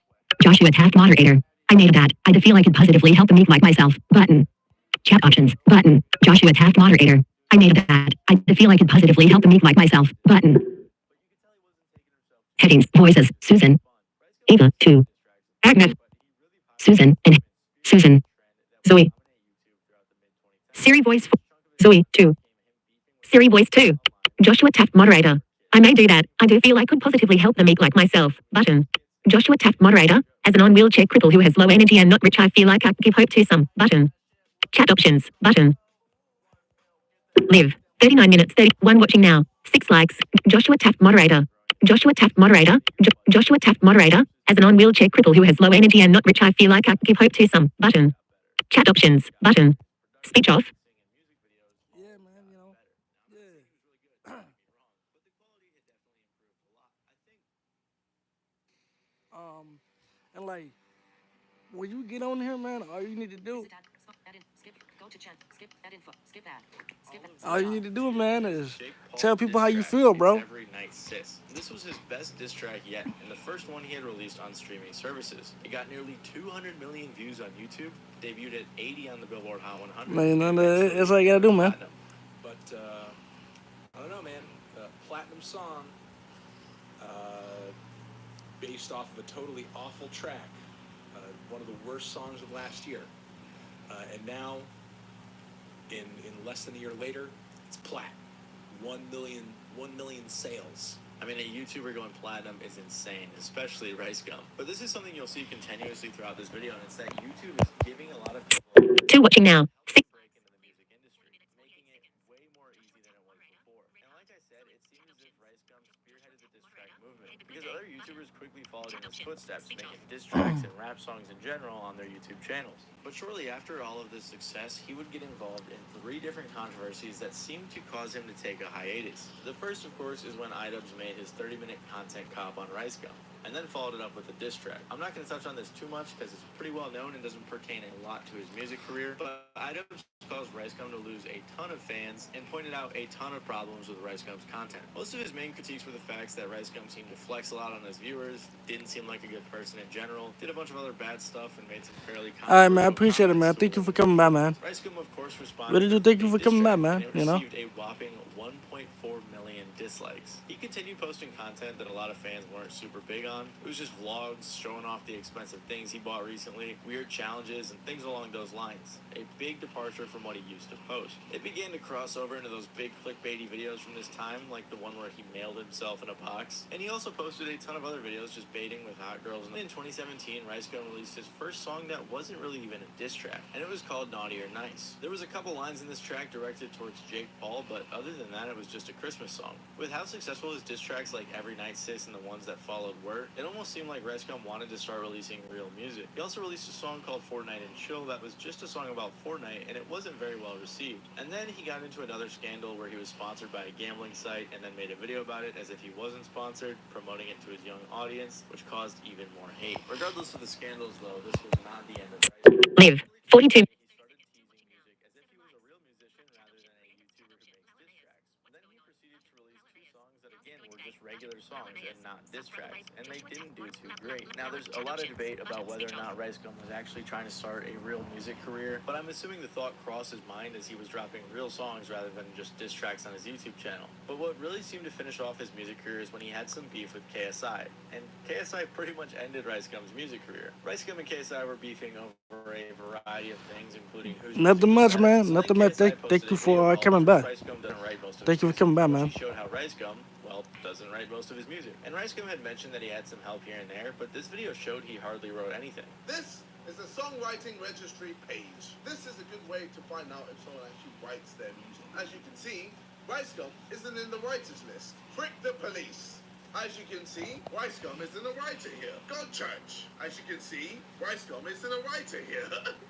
Joshua Taft moderator. I made that. I feel I could positively help the meek like myself. Button. Chat options. Button. Joshua Taft moderator. I made that. I feel I could positively help the meek like myself. Button. Headings. Voices. Susan. Ava. 2. Agnes. Susan. And Susan. Zoe. Siri voice. Zoe. 2. Siri voice 2. Joshua Taft moderator. I may do that. I do feel I could positively help the meek like myself. Button. Joshua Taft moderator. As an on-wheelchair cripple who has low energy and not rich, I feel like I could give hope to some. Button. Chat options. Button. Live. 39 minutes 31 watching now. 6 likes. Joshua Taft moderator. Joshua Taft moderator. Joshua Taft moderator. As an on-wheelchair cripple who has low energy and not rich, I feel like I could give hope to some. Button. Chat options. Button. Speech off. Yeah, man. You know. Yeah. And like, when you get on here, man, all you need to do, Visit ad, add in, skip, go to channel, skip, add info, skip ad, skip ad, all you need to do, man, is Jake Paul tell people diss how you track, feel, It's bro. Every Night Sis. This was his best diss track yet, and the first one he had released on streaming services. It got nearly 200 million views on YouTube, debuted at 80 on the Billboard Hot 100. Man, and that's eventually all you gotta do, man. platinum. But I don't know, man. Platinum song, based off of a totally awful track, one of the worst songs of last year, and now, in less than a year later, it's plat. 1 million sales. I mean, a YouTuber going platinum is insane, especially Ricegum. But this is something you'll see continuously throughout this video, and it's that YouTube is giving a lot of people 2 watching now. 6. break into the music industry, making it way more easy than it was before. And like I said, it seems as if Ricegum spearheaded the diss track movement, because other YouTubers quickly followed in his footsteps, making diss tracks and rap songs in general on their YouTube channels. But shortly after all of this success, he would get involved in 3 different controversies that seemed to cause him to take a hiatus. The first, of course, is when iDubbbz made his 30-minute content cop on Ricegum, and then followed it up with a diss track. I'm not going to touch on this too much because it's pretty well known and doesn't pertain a lot to his music career, but iDubbbz caused Ricegum to lose a ton of fans and pointed out a ton of problems with Ricegum's content. Most of his main critiques were the facts that Ricegum seemed to flex a lot on his viewers, didn't seem like a good person in general, did a bunch of other bad stuff, and made some fairly All right, man. I controversial appreciate it, man. comments Thank you for towards coming by, man. Ricegum, of course, responded Really do with thank you a for diss coming by, track, man. and it You know. received a whopping 1.4 million dislike. dislikes. He continued posting content that a lot of fans weren't super big on. It was just vlogs showing off the expensive things he bought recently, weird challenges, and things along those lines. A big departure from what he used to post. It began to cross over into those big clickbaity videos from this time, like the one where he mailed himself in a box. And he also posted a ton of other videos just baiting with hot girls. And in 2017, RiceGum released his first song that wasn't really even a diss track, and it was called Naughty or Nice. There was a couple lines in this track directed towards Jake Paul, but other than that, it was just a Christmas song. With how successful his diss tracks like Every Night Sis and the ones that followed were, it almost seemed like RiceGum wanted to start releasing real music. He also released a song called Fortnite and Chill that was just a song about Fortnite, and it wasn't very well received. And then he got into another scandal where he was sponsored by a gambling site and then made a video about it as if he wasn't sponsored, promoting it to his young audience, which caused even more hate. Regardless of the scandals though, this was not the end of RiceGum. Live. 42. He started teasing music as if he was a real musician rather than a YouTuber who makes diss tracks. And then he proceeded to release two songs that again were just regular songs and not diss tracks, and they didn't do too great. Now there's a lot of debate about whether or not RiceGum was actually trying to start a real music career, but I'm assuming the thought crossed his mind as he was dropping real songs rather than just diss tracks on his YouTube channel. But what really seemed to finish off his music career is when he had some beef with KSI, and KSI pretty much ended RiceGum's music career. RiceGum and KSI were beefing over a variety of things, including who's Nothing much, man. So Nothing then much. KSI Thank you posted a for video called coming back. RiceGum doesn't write most of Thank his you for coming back, music, man. which he showed how RiceGum, well, doesn't write most of his music. And RiceGum had mentioned that he had some help here and there, but this video showed he hardly wrote anything. This is a songwriting registry page. This is a good way to find out if someone actually writes their music. As you can see, RiceGum isn't in the writers list. Frick the police. As you can see, RiceGum isn't a writer here. God church. As you can see, RiceGum isn't a writer here.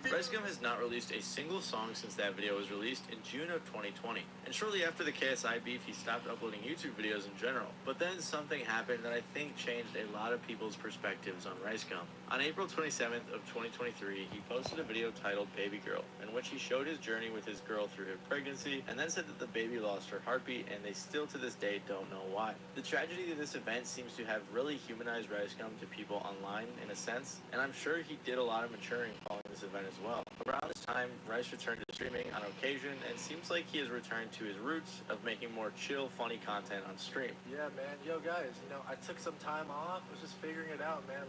RiceGum has not released a single song since that video was released in June of 2020. And shortly after the KSI beef, he stopped uploading YouTube videos in general. But then something happened that I think changed a lot of people's perspectives on RiceGum. On April 27th of 2023, he posted a video titled Baby Girl, in which he showed his journey with his girl through her pregnancy, and then said that the baby lost her heartbeat, and they still to this day don't know why. The tragedy of this event seems to have really humanized RiceGum to people online in a sense, and I'm sure he did a lot of maturing following this event as well. Around this time, Rice returned to streaming on occasion, and seems like he has returned to his roots of making more chill, funny content on stream. Yeah, man. Yo, guys, I took some time off. I was just figuring it out, man.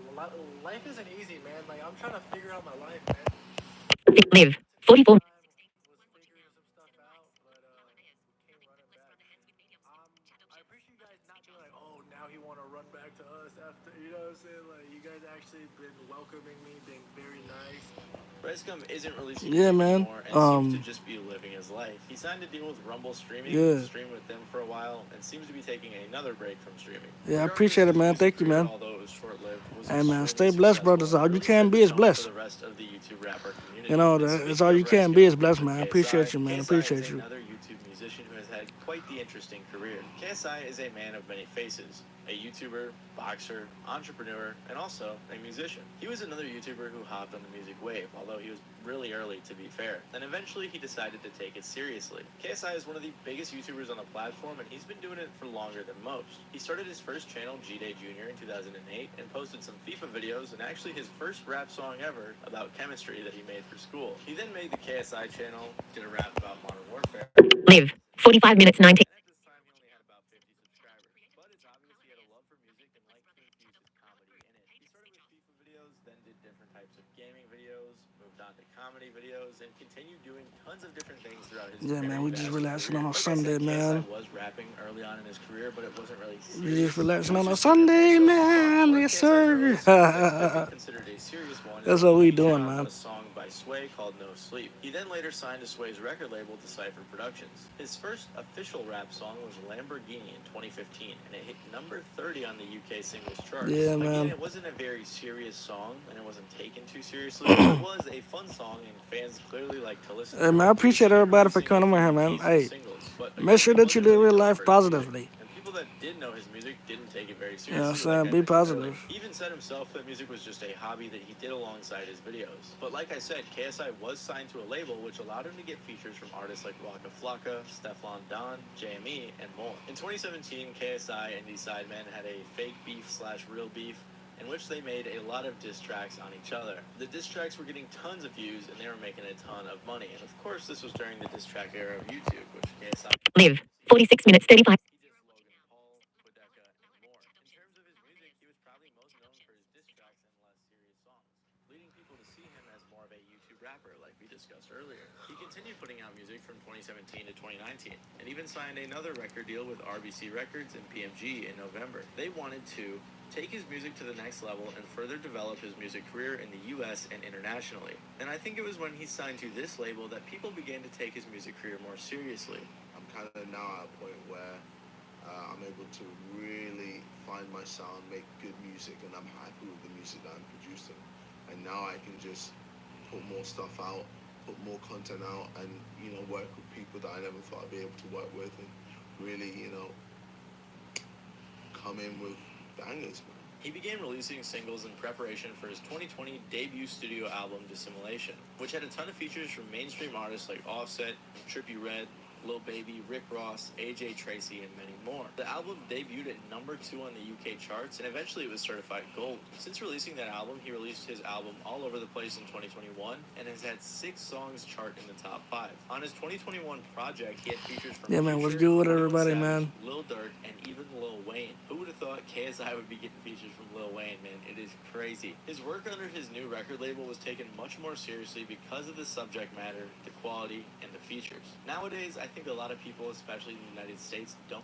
Life isn't easy, man. Like, I'm trying to figure out my life, man. Live. 44. I appreciate you guys not being like, oh, now he want to run back to us after, you know what I'm saying? Like, you guys actually been welcoming me, being very nice. RiceGum isn't releasing Yeah, music man. anymore and seems to just be living his life. He signed a deal with Rumble Streaming, Yeah. streamed with them for a while, and seems to be taking another break from streaming. Yeah, I appreciate it, man. Thank you, man. Although it was short-lived, was Hey, man, stay extremely blessed, successful. brothers. All you Really can set be the is tone blessed. for the rest of the YouTube rapper community. You know, And that's speaking all of you can RiceGum, be is blessed, man. I KSI appreciate you, man. I appreciate is you. another YouTube musician who has had quite the interesting career. KSI is a man of many faces. A YouTuber, boxer, entrepreneur, and also a musician. He was another YouTuber who hopped on the music wave, although he was really early to be fair. And eventually he decided to take it seriously. KSI is one of the biggest YouTubers on the platform, and he's been doing it for longer than most. He started his first channel, G-Day Jr. in 2008, and posted some FIFA videos, and actually his first rap song ever about chemistry that he made for school. He then made the KSI channel, did a rap about Modern Warfare. Live. 45 minutes 19. And at this time, he only had about 50 subscribers. But it's obvious he had a love for music and liked to infuse his comedy in it. He started with FIFA videos, then did different types of gaming videos, moved on to comedy videos, and continued doing tons of different things throughout his Yeah, man, very we just vast relaxing career. on a Like I Sunday, said, man. KSI was rapping early on in his career, but it wasn't really We serious. just relaxing It on was a just making Sunday, himself man. fun. Yes, KSI's earliest song that could sir. be considered a serious one That's is what we he doing, found man. a song by Sway called No Sleep. He then later signed to Sway's record label, Decipher Productions. His first official rap song was Lamborghini in 2015, and it hit number 30 on the UK singles chart. Yeah, man. Again, it wasn't a very serious song, and it wasn't taken too seriously, but it was a fun song, and fans clearly like to listen to Hey, man, I appreciate everybody for coming over here, man. Hey, make sure that you live your life positively. And people that did know his music didn't take it very seriously. You know what I'm saying? like I Be mentioned positive. earlier. He even said himself that music was just a hobby that he did alongside his videos. But like I said, KSI was signed to a label which allowed him to get features from artists like Waka Flocka, Steflon Don, JME, and more. In 2017, KSI and D Sidemen had a fake beef/real beef in which they made a lot of diss tracks on each other. The diss tracks were getting tons of views and they were making a ton of money. And of course, this was during the diss track era of YouTube, which KSI... Live. 46 minutes 35. He dissed Logan 2017 to 2019, and even signed another record deal with RBC Records and PMG in November. They wanted to take his music to the next level and further develop his music career in the US and internationally. And I think it was when he signed to this label that people began to take his music career more seriously. I'm kind of now at a point where I'm able to really find my sound, make good music, and I'm happy with the music that I'm producing. And now I can just put more stuff out, put more content out, and work with people that I never thought I'd be able to work with, and really come in with bangers, man. He began releasing singles in preparation for his 2020 debut studio album, Dissimulation, which had a ton of features from mainstream artists like Offset, Trippie Redd, Lil Baby, Rick Ross, AJ Tracy, and many more. The album debuted at number 2 on the UK charts, and eventually it was certified gold. Since releasing that album, he released his album All Over the Place in 2021, and has had 6 songs chart in the top 5. On his 2021 project, he had features from Yeah, man, what's Future, good with 21 everybody, Savage, man? Lil Durk, and even Lil Wayne. Who would have thought KSI would be getting features from Lil Wayne, man? It is crazy. His work under his new record label was taken much more seriously because of the subject matter, the quality, and the features. Nowadays, I think a lot of people, especially in the United States, don't.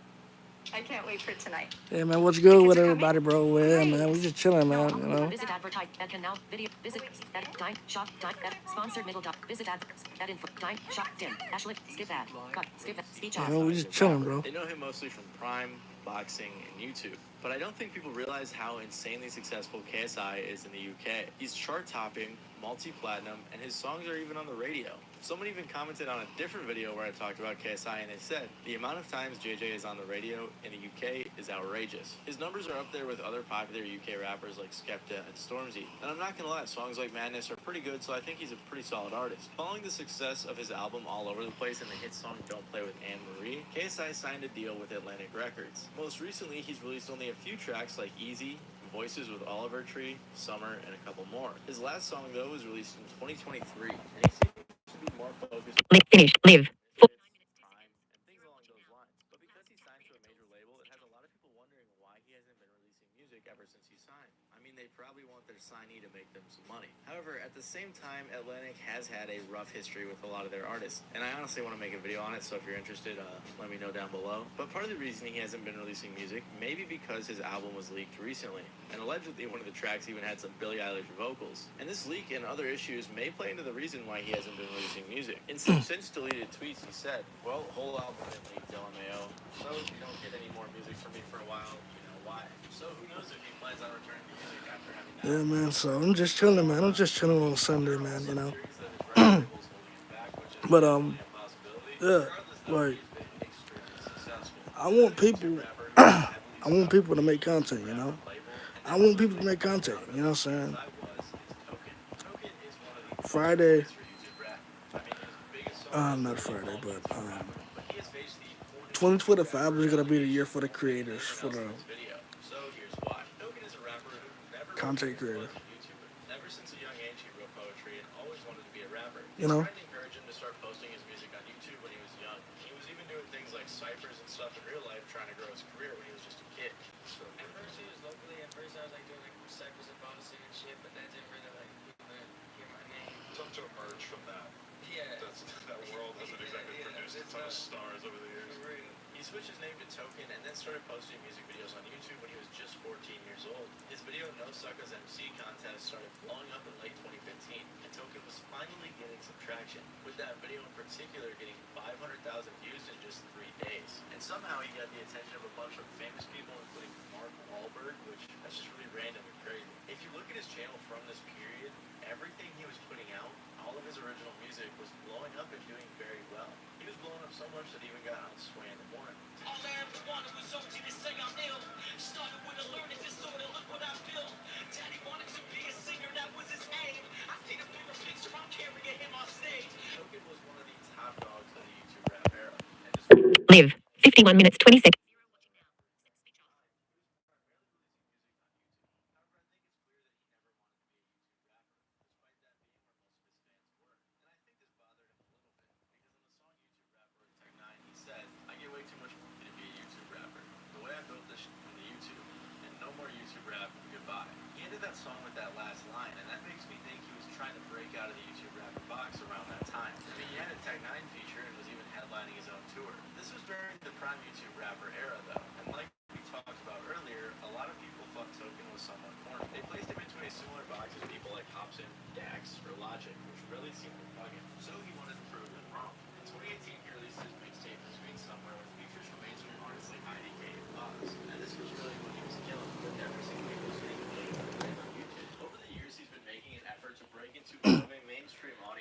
I can't wait for tonight. Yeah, man, what's good with everybody, bro? Yeah, man, we just chilling, man, Visit advertise. Ad can now. Video. Visit. Ad. Dine. Shop. Dine. Ad. Sponsored middle dot. Visit ad. Ad info. Dine. Shop. Dim. Ashlit. Skip ad. Cut. Skip ad. Speech Yeah, off. man, we just chilling, bro. They know him mostly from Prime, boxing, and YouTube. But I don't think people realize how insanely successful KSI is in the UK. He's chart-topping, multi-platinum, and his songs are even on the radio. Someone even commented on a different video where I talked about KSI, and they said, the amount of times JJ is on the radio in the UK is outrageous. His numbers are up there with other popular UK rappers like Skepta and Stormzy. And I'm not gonna lie, songs like Madness are pretty good, so I think he's a pretty solid artist. Following the success of his album All Over the Place and the hit song Don't Play With Anne Marie, KSI signed a deal with Atlantic Records. Most recently, he's released only a few tracks like Easy, Voices with Oliver Tree, Summer, and a couple more. His last song, though, was released in 2023, and he seems to be more focused on Finish. Live. time and things along those lines. But because he signed to a major label, it has a lot of people wondering why he hasn't been releasing music ever since he signed. I mean, they probably want their signee to make them some money. However, at the same time, Atlantic has had a rough history with a lot of their artists, and I honestly want to make a video on it, so if you're interested, let me know down below. But part of the reason he hasn't been releasing music may be because his album was leaked recently, and allegedly one of the tracks even had some Billie Eilish vocals. And this leak and other issues may play into the reason why he hasn't been releasing music. In some since deleted tweets, he said, well, whole album didn't leak, LMAO, so if you don't get any more music from me for a while, you know why. So who knows if he plans on returning to music after having that. Yeah, man, so I'm just chilling, man. I'm just chilling on Sunday, man, you know. But, yeah, like, I want people, I want people to make content, you know. I want people to make content, you know what I'm saying? Friday, not Friday, but 2025 is going to be the year for the creators, for the content creator. Ever since a young age, he wrote poetry and always wanted to be a rapper. You know? I tried to encourage him to start posting his music on YouTube when he was young. He was even doing things like ciphers and stuff in real life, trying to grow his career when he was just a kid. So, At first, he was locally. At first, I was like doing like ciphers and bonusing and shit, but that didn't really like hear my name. Some to emerge from that. Yeah. That world hasn't exactly produced a ton of stars over the years. he switched his name to Token and then started posting music videos on YouTube when he was just 14 years old. His video No Suckas MC contest started blowing up in late 2015, and Token was finally getting some traction, with that video in particular getting 500,000 views in just 3 days. And somehow he got the attention of a bunch of famous people, including Mark Wahlberg, which that's just really random and crazy. If you look at his channel from this period, everything he was putting out, all of his original music was blowing up and doing very well. He was blowing up so much that he even got on Sway in the Morning. All I ever wanted was OG to say I'm ill. Started with a learning disorder, look what I built. Daddy wanted to be a singer, that was his aim. I see the bigger picture, I'm carrying him on stage. Token was one of the top dogs of the YouTube rap era. And Live. 51 minutes 26. I get way too much money to be a YouTube rapper. The way I built this from the YouTube, and no more YouTube rap, goodbye. He ended that song with that last line, and that makes me think he was trying to break out of the YouTube rapper box around that time. I mean, he had a Tech 9 feature and was even headlining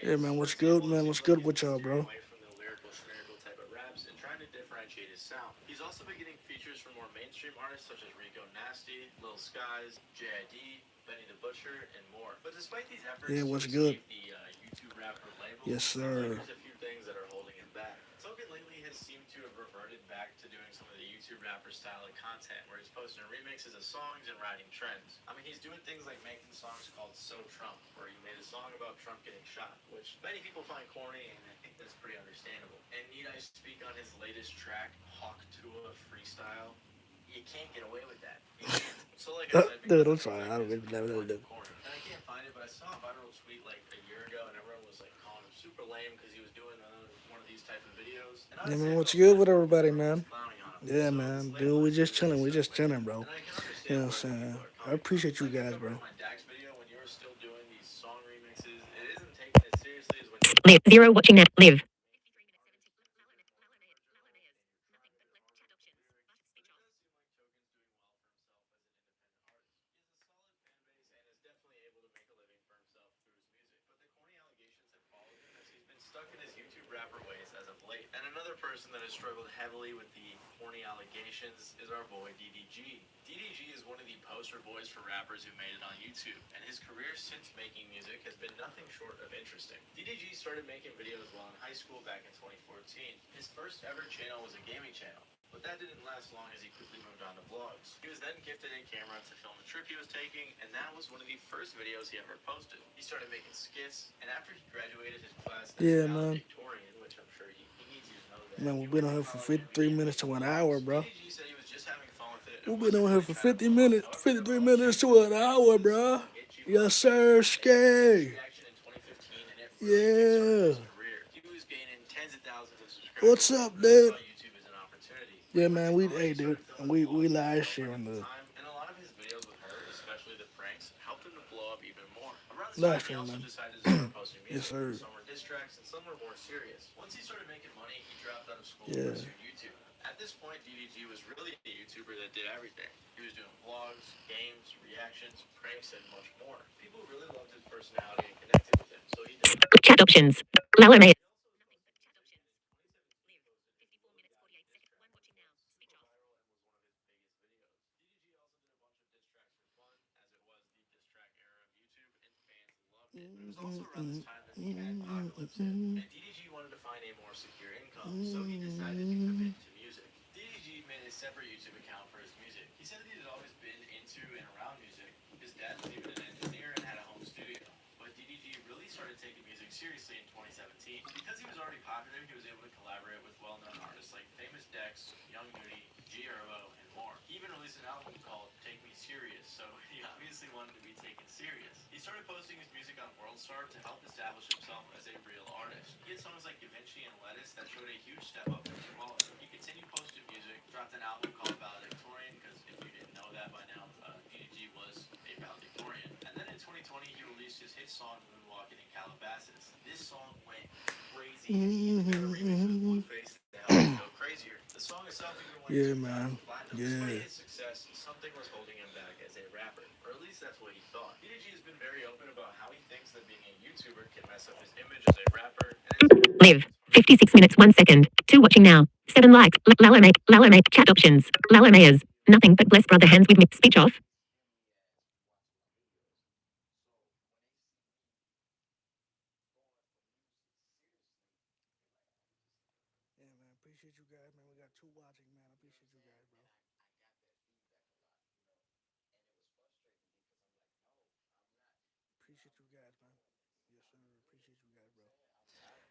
Yeah, man. What's good, man? What's good with y'all, steering bro? away from the lyrical, schmerical type of raps and trying to differentiate his sound. He's also been getting features from more mainstream artists such as Rico Nasty, Lil Skies, JID, Benny the Butcher, and more. But despite these Yeah, efforts to what's good? escape the YouTube rapper label, Yes, it seems like sir. there's a few things that are holding him back. Token lately has seemed to have reverted back to doing some of the YouTube rapper style of content, where he's posting remixes of songs and riding trends. I mean, he's doing things like making songs called So Trump, where he made a song about Trump getting shot, which many people find corny, and I think that's pretty understandable. And need I speak on his latest track, Hawk Tua Freestyle? You can't get away with that. You can't. So like I said, Dude, because I'm of sorry. things I like don't this, really people know. find him corny. And I can't find it, but I saw a viral tweet like a year ago, and everyone was like calling him super lame because he was doing one of these type of videos. And Yeah, honestly, man. I What's felt good bad with for him because everybody, everyone was man? clowning on him. Yeah, So man. this Dude, label we has just really chilling. We stuck just with him. chilling, bro. And I can You understand know what I'm where the saying? people are I coming from. appreciate you Like if guys, I put bro. in my Dax video when you were still doing these song remixes, it isn't taken as seriously as when you Live. Zero watching now. Live. stuck in his YouTube rapper ways as of late. And another person that has struggled heavily with the corny allegations is our boy DDG. DDG is one of the poster boys for rappers who made it on YouTube, and his career since making music has been nothing short of interesting. DDG started making videos while in high school back in 2014. His first ever channel was a gaming channel, but that didn't last long as he quickly moved on to vlogs. He was then gifted a camera to film the trip he was taking, and that was one of the first videos he ever posted. He started making skits, and after he graduated his class as Yeah, man. valedictorian, which I'm sure he needs you to know that, Man, he we've went been on to here for college and 53 began minutes making to an hour, vlogs. bro. DDG said he was just having fun with it and We've been wasn't on here really for trying to 50 blow up. minutes, However, there 53 were minutes also to an some hour, videos bro. like Get You Yes, Up sir, and Stage Skay. Reaction in 2015, and it really kickstarted Yeah. his career. He was gaining tens of thousands of What's subscribers and up, really saw dude? YouTube as an opportunity. When Yeah, he went man. to college, Hey, he dude. started filming We vlogs with his live girlfriend at sharing the the time, and a lot of his videos with her, especially the pranks, helped him to blow up even more. Around this live time, he stream, also man. decided to start posting Yes, music. sir. Some were diss tracks, and some were more serious. Once he started making money, he dropped out of school and Yeah. pursued YouTube. At this point, DDG was really a YouTuber that did everything. He was doing vlogs, games, reactions, pranks, and much more. People really loved his personality and connected with him, so he did. Chat options. Lala May. It was also around this time that the apocalypse hit, and DDG wanted to find a more secure income, so he decided to commit to music. DDG made a separate YouTube account for his music. He said that he had always been into and around music. His dad was even an engineer and had a home studio. But DDG really started taking music seriously in 2017. Because he was already popular, he was able to collaborate with well-known artists like Famous Dex, Young Nudie, G Herbo, and more. He even released an album called Take Me Serious, so he obviously wanted to be taken serious. He started posting his music on WorldStar to help establish himself as a real artist. He had songs like Da Vinci and Lettuce that showed a huge step up from Smaller. He continued posting music, dropped an album called Valedictorian, because if you didn't know that by now, DDG was a valedictorian. And then in 2020, he released his hit song Moonwalking in Calabasas. This song went crazy. He even got a remix with Blueface to help it go crazier. The song itself even went Yeah, 2 man. times platinum. Yeah. Despite his success, something was holding him back as a rapper, or at least that's what he thought. DDG has been very open about how he thinks that being a YouTuber can mess up his image as a rapper. And Live. 56 minutes 1 second. 2 watching now. 7 likes. Lala May. Lala May. Chat options. Lala Mayers. Nothing but bless brother hands with me. Speech off. Yeah, man. Appreciate you guys, man. We got 2 watching, man. I appreciate you guys, bro. Appreciate you guys, man. Yes, sir. Appreciate you guys, bro.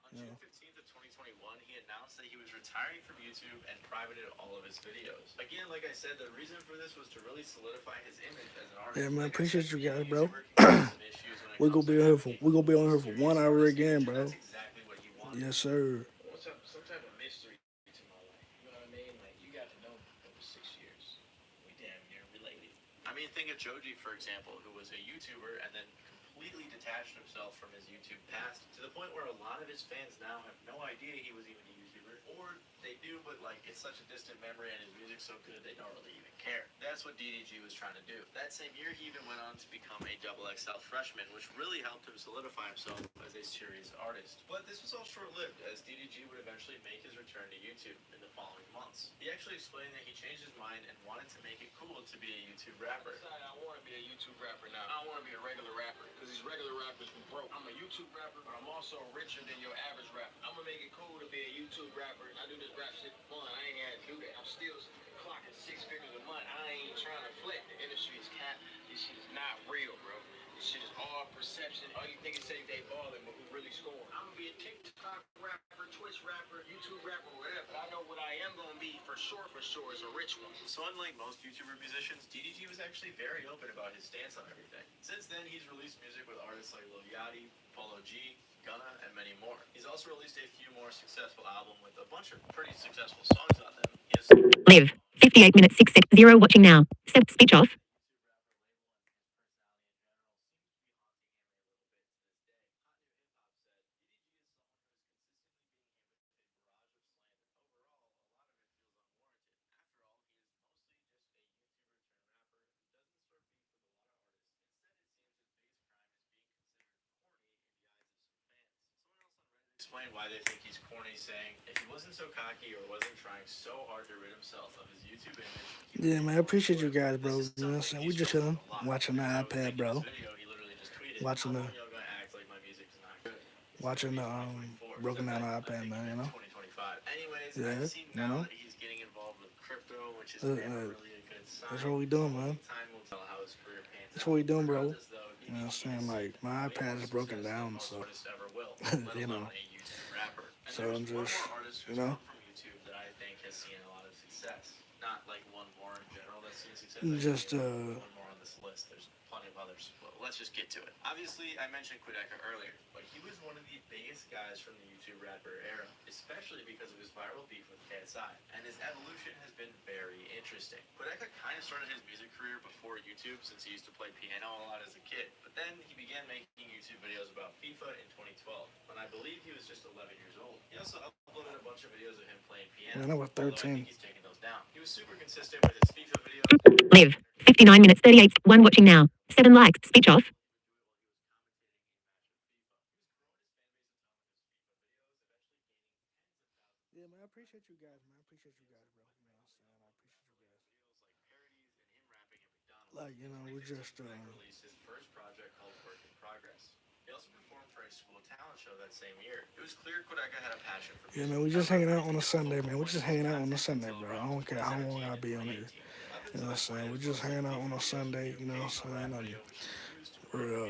on June 15th of 2021, he announced that he was retiring from YouTube and privated all of his videos. Again, like I said, the reason for this was to really solidify his image as an artist. Yeah, man. Like I Appreciate said, you being a guys, bro. YouTuber can cause some issues when it We're comes gonna to be on here having for 1 serious hour artist again, image, and bro. that's exactly what he wanted. Yes, sir. Some type of mystery to my life. You know what I mean? Like, you got to know me for over 6 years. We damn near related. I mean, think of Joji, for example, who was a YouTuber and then completely detached himself from his YouTube past to the point where a lot of his fans now have no idea he was even a YouTuber, or they do, but like it's such a distant memory and his music's so good they don't really even care. care. That's what DDG was trying to do. That same year, he even went on to become a XXL freshman, which really helped him solidify himself as a serious artist. But this was all short-lived, as DDG would eventually make his return to YouTube in the following months. He actually explained that he changed his mind and wanted to make it cool to be a YouTube rapper. I want to be a YouTube rapper now. I don't want to be a regular rapper, because these regular rappers be broke. I'm a YouTube rapper, but I'm also richer than your average rapper. I'm going to make it cool to be a YouTube rapper. I do this rap shit for fun. I ain't had to do that. I'm still clocking 6 figures a month. I ain't trying to flex. The industry is cap. This shit is not real, bro. This shit is all perception. All you niggas say they balling, but who really scoring? I'm gonna be a TikTok rapper, Twitch rapper, YouTube rapper, whatever. But I know what I am gonna be for sure is a rich one. So unlike most YouTuber musicians, DDG was actually very open about his stance on everything. Since then, he's released music with artists like Lil Yachty, Polo G, Gunna, and many more. He's also released a few more successful albums with a bunch of pretty successful songs on them. He has Live. 58 minutes 660 watching now. Step speech off. explain why they think he's corny, saying if he wasn't so cocky or wasn't trying so hard to rid himself of his YouTube image. Yeah, man, I appreciate you guys, bro. You know what I'm saying? We just chilling, watching the iPad, bro. Watching the broken down iPad, man. You know. Yeah, you know. That's what we doing, man. That's what we doing, bro. You know what I'm saying? Like, my iPad is broken down, so, you know. So I'm just, you know. Just, let's just get to it. Obviously, I mentioned Quadeca earlier, but he was one of the biggest guys from the YouTube rapper era, especially because of his viral beef with KSI, and his evolution has been very interesting. Quadeca kind of started his music career before YouTube since he used to play piano a lot as a kid, but then he began making YouTube videos about FIFA in 2012, when I believe he was just 11 years old. He also uploaded a bunch of videos of him playing piano. Man, I was 13. I think he's taking those down. He was super consistent with his FIFA videos. Live. 59 minutes 38. 1 watching now. 7 likes. Speech off. Yeah, man, I appreciate you guys, man. I appreciate you guys, bro. You know what I'm saying? I appreciate you guys. Like, you know, we just, released his first project called Work in Progress. He also performed for a school talent show that same year. It was clear Quadeca had a passion for music. yeah, man, we just hanging out on a Sunday, man. We're just hanging out on a Sunday, bro. I don't care how long I be on here. You know what I'm saying? We're just hanging out on a Sunday, you know what I'm saying? We're,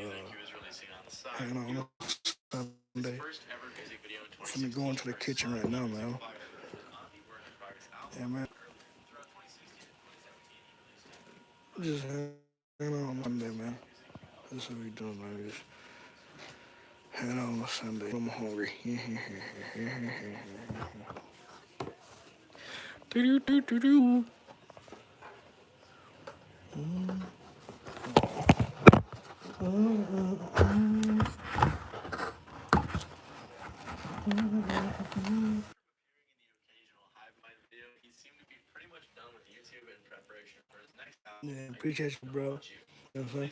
hanging out on a Sunday. I'm finna go into the kitchen right now, man. Yeah, man. Just hanging out on Sunday, man. That's what we doing, man. Just hanging out on a Sunday. I'm hungry. Do-do-do-do-do. Yeah, appreciate you, bro. You know what I'm saying?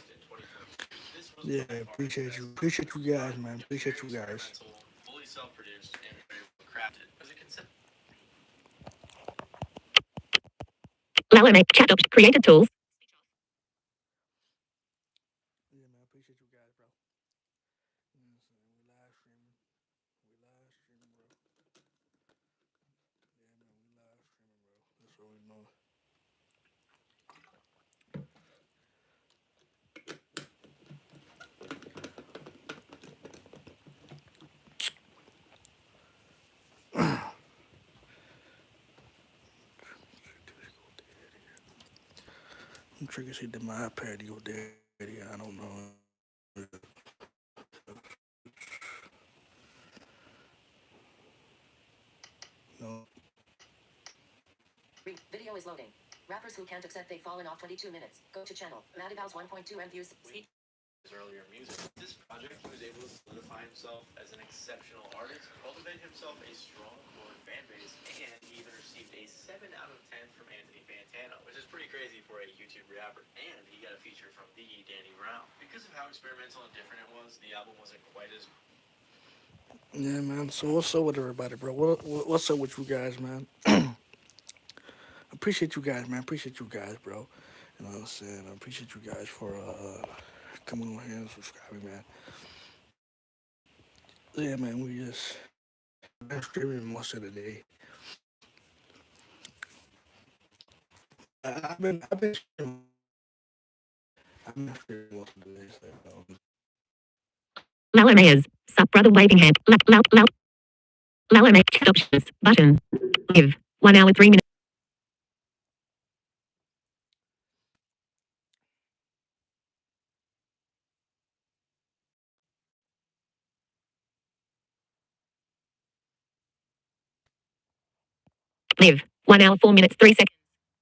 Yeah, appreciate you. Appreciate you guys, man. Appreciate you guys. Fully self-produced and very well crafted. As a concept. Lala make chat up. Creative tools. Yeah, man, appreciate you guys, bro. You know what I'm saying? We live streaming. Bro. Yeah, man, we live streaming, bro. That's what we know. I'm trying to see that my iPad go dead. I don't know. No. Video is loading. Rappers who can't accept they've fallen off 22 minutes. Go to channel. Madibal's 1.2 M views. His earlier music. This project, he was able to solidify himself as an exceptional artist, cultivate himself a strong core fan base, and he even received a 7 out of 10 from Anthony Fantano, which is pretty crazy rapper, and he got a feature from the Danny Brown. Because of how experimental and different it was, the album wasn't quite as Yeah, man. So what's up with everybody, bro? What's up with you guys, man? Appreciate you guys, man. Appreciate you guys, bro. You know what I'm saying? I appreciate you guys for coming on here and subscribing, man. Yeah, man. We just been streaming most of the day. I've been streaming. I've been streaming most of the day. So, Lower Mayors. Sup brother waving hand. Lower May chat options. Button. Live. 1 hour 3 minutes. Live. 1 hour 4 minutes 3 seconds.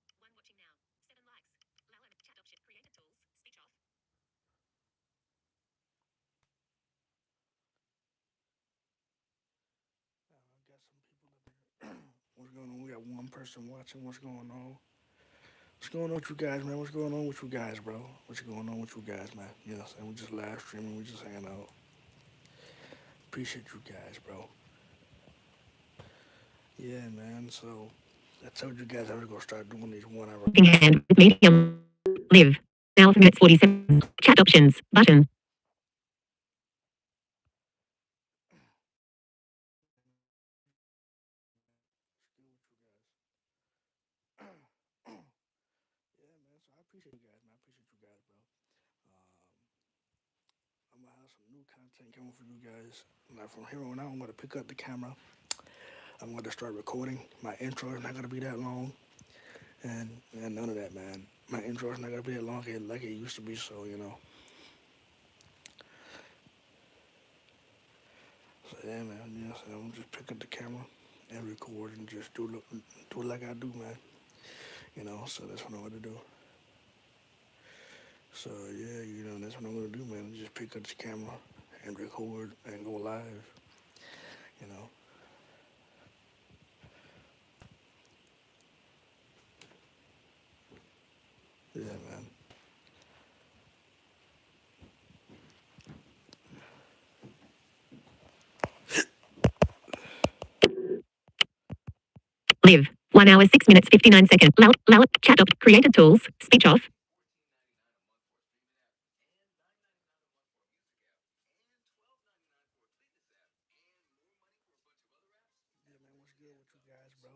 One watching now. 7 likes. Lower chat option. Creator tools. Speech off. what's going on? We got one person watching. What's going on? What's going on with you guys, man? What's going on with you guys, bro? What's going on with you guys, man? You know what I'm saying? We just live streaming. We just hanging out. Appreciate you guys, bro. Yeah, man. So I told you guys I was gonna start doing these 1 hour. Waving hand. Medium. Live. Now 4 minutes 47. Chat options. Button. Yeah, man. So I appreciate you guys, man. I appreciate you guys, bro. I'm gonna have some new content coming for you guys. Like from here on out, I'm gonna pick up the camera. I'm gonna start recording. My intro is not gonna be that long, and none of that, man. My intro is not gonna be that long like it used to be. So you know. So yeah, man. Yeah, so I'm gonna just pick up the camera and record and just do it like I do, man. You know. So that's what I'm gonna do. So yeah, you know, that's what I'm gonna do, man. Just pick up the camera and record and go live. You know. Yeah, man. Live. 1 hour 6 minutes 59 seconds. Lower chat op. Creator tools. Speech off. Yeah, man. What's good with you guys, bro?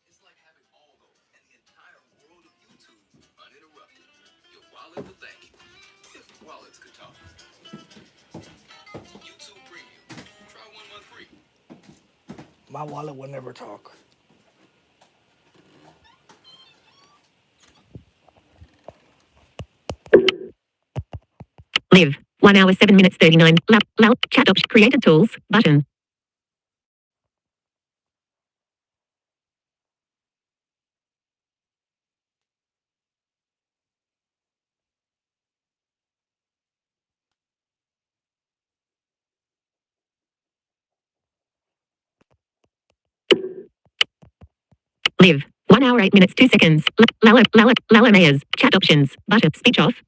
It's like having Aldo and the entire world of YouTube uninterrupted. Your wallet will thank you. If wallets could talk. YouTube Premium. Try 1 month free. My wallet will never talk. Live. 1 hour 7 minutes 39. Chat option. Creator tools. Button. Live. 1 hour 8 minutes 2 seconds. Lower Mayors. Chat options. Button. Speech off.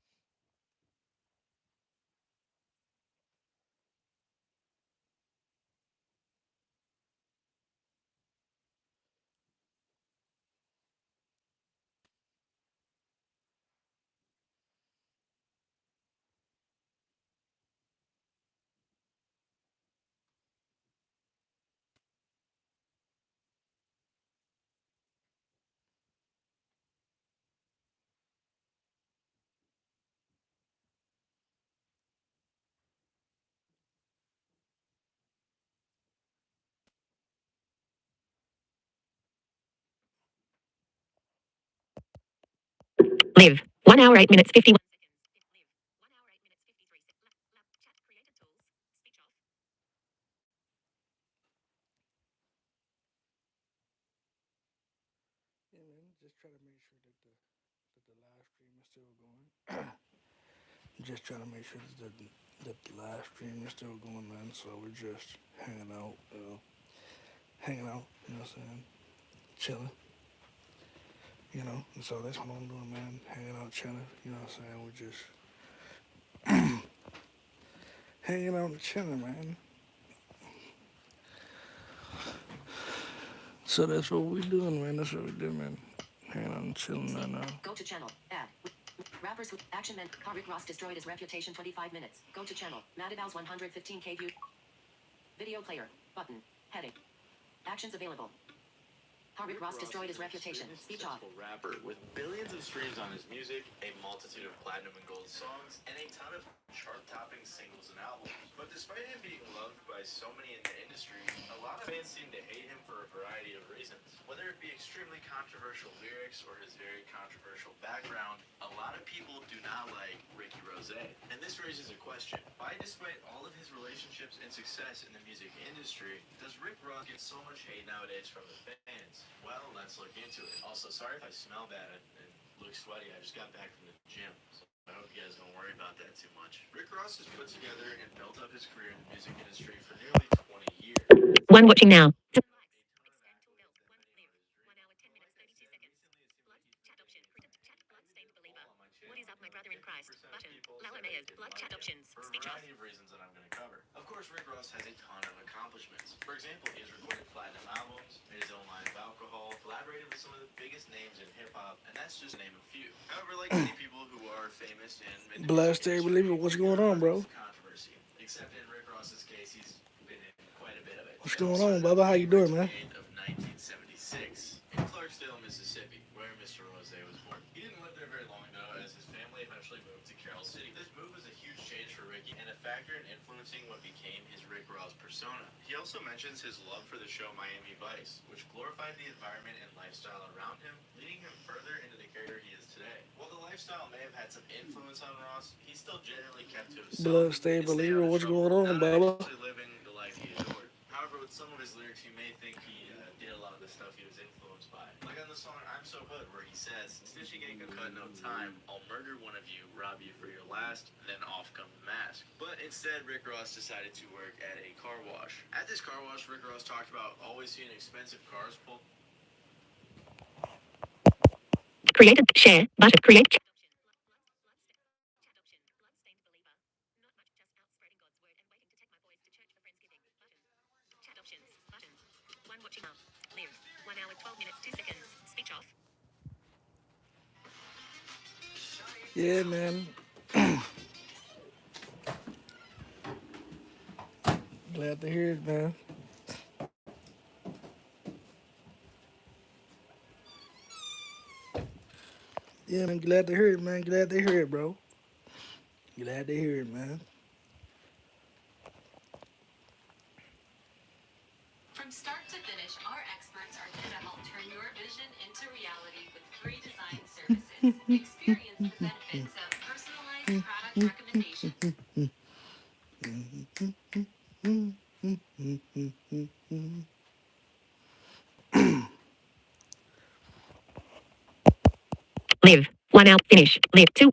Live. 1 hour 8 minutes 51 seconds. Live. 1 hour 8 minutes 53 seconds. Chat creator tools. Speech off. Yeah, man. Just try to make sure that the live stream is still going. Just trying to make sure that the live stream is still going, man. So we're just hanging out, you know what I'm saying? Chilling. you know. And so that's what I'm doing, man. Hanging out, chilling. You know what I'm saying? We're just hanging out and chilling, man. So that's what we doing, man. That's what we do, man. Hanging out and chilling right now. Go to channel. Add. Rappers who Action Man. How Rick Ross destroyed his reputation. 25 minutes. Go to channel. Madibow's 115K view. Video player. Button. Heading. Actions available. How Rick Ross destroyed his reputation. Speech off. Rapper with billions of streams on his music, a multitude of platinum and gold songs, and a ton of chart-topping singles and albums. But despite him being loved by so many in the industry, a lot of fans seem to hate him for a variety of reasons. Whether it be extremely controversial lyrics or his very controversial background, a lot of people do not like Ricky Rose. And this raises a question. Why, despite all of his relationships and success in the music industry, does Rick Ross get so much hate nowadays from the fans? Well, let's look into it. Also, sorry if I smell bad and look sweaty. I just got back from the gym, so I hope you guys don't worry about that too much. Rick Ross has put together and built up his career in the music industry for nearly 20 years. One watching now. What is up, my brother in Christ? Button. Lower Mayors. Blood chat options. For a Speech off. variety of reasons that I'm going to cover. Of course, Rick Ross has a ton of accomplishments. For example, he has recorded platinum albums, made his own line of alcohol, collaborated with some of the biggest names in hip-hop, and that's just to name a few. However, like many people who are famous in the Blessed day believer, what's going on, bro? controversy, except in Rick Ross's case, he's been in quite a bit of it. What's going on, Bubba? How you doing, man? Of 1976 in Clarksdale, Mississippi, where Mr. Rose was born. He didn't live there very long though, as his family eventually moved to Carroll City. This move was a huge change for Ricky and a factor in influencing what became his Rick Ross persona. He also mentions his love for the show Miami Vice, which glorified the environment and lifestyle around him, leading him further into the character he is today. While the lifestyle may have had some influence on Ross, he still generally kept to himself. Blessed day believer, what's going on, Bubba? Living the life he adored. However, with some of his lyrics, you may think he did a lot of the stuff he was influenced by. Like on the song I'm So Hood, where he says, "Snitching ain't gonna cut no time. I'll murder one of you, rob you for your last, then off come the mask." But instead, Rick Ross decided to work at a car wash. At this car wash, Rick Ross talked about always seeing expensive cars pulled. Created. Share. Button. Create. Chat options. Button. One watching now. Live. 1 hour 12 minutes 2 seconds. Speech off. Yeah, man. Glad to hear it, man. Yeah, man. Glad to hear it, man. Glad to hear it, bro. Glad to hear it, man. From start to finish, our experts are here to help turn your vision into reality with free design services. Experience the benefits of personalized product recommendations. Live. 1 out. Finish. Live. 2.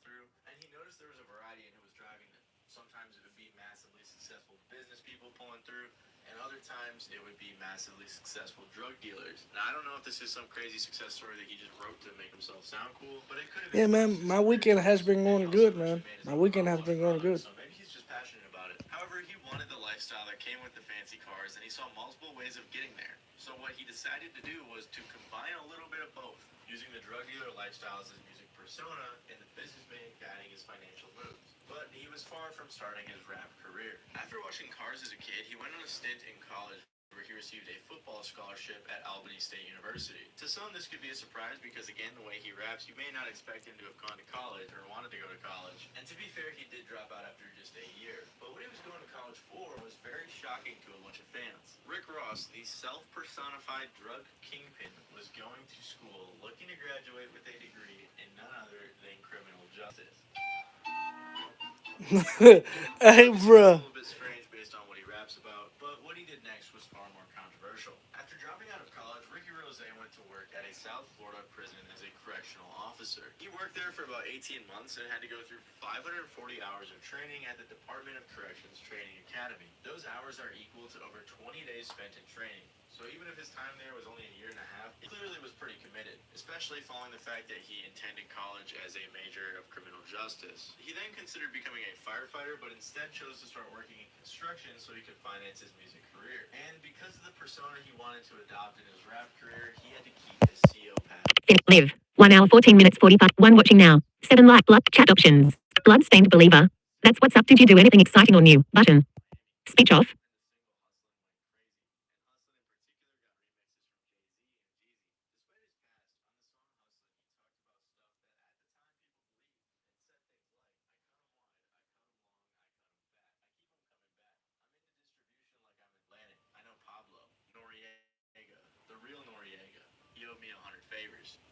Through, and he noticed there was a variety in who was driving them. Sometimes it would be massively successful business people pulling through, and other times it would be massively successful drug dealers. Now, I don't know if this is some crazy success story that he just wrote to make himself sound cool, but it could have Yeah, been. man. My weekend has been going good, man. My weekend has been going good. So maybe he's just passionate about it. However, he wanted the lifestyle that came with the fancy cars, and he saw multiple ways of getting there. So what he decided to do was to combine a little bit of both, using the drug dealer lifestyle as his music persona and the businessman guiding his financial moves. But he was far from starting his rap career. After watching Cars as a kid, he went on a stint in college where he received a football scholarship at Albany State University. To some, this could be a surprise because, again, the way he raps, you may not expect him to have gone to college or wanted to go to college. And to be fair, he did drop out after just a year. But what he was going to college for was very shocking to a bunch of fans. Rick Ross, the self-personified drug kingpin, was going to school looking to graduate with a degree in none other than criminal justice. Hey, bruh. A little bit strange based on what he raps about, but what he did next was far more controversial. After dropping out of college, Ricky Rose went to work at a South Florida prison as a correctional officer. He worked there for about 18 months and had to go through 540 hours of training at the Department of Corrections Training Academy. Those hours are equal to over 20 days spent in training. So even if his time there was only a year and a half, he clearly was pretty committed, especially following the fact that he intended college as a major of criminal justice. He then considered becoming a firefighter, but instead chose to start working in construction so he could finance his music career. And because of the persona he wanted to adopt in his rap career, he had to keep his CO pass. Live. 1 hour 14 minutes 45. 1 watching now. 7 like blood chat options. Bloodstained believer. That's what's up. Did you do anything exciting or new? Button. Speech off.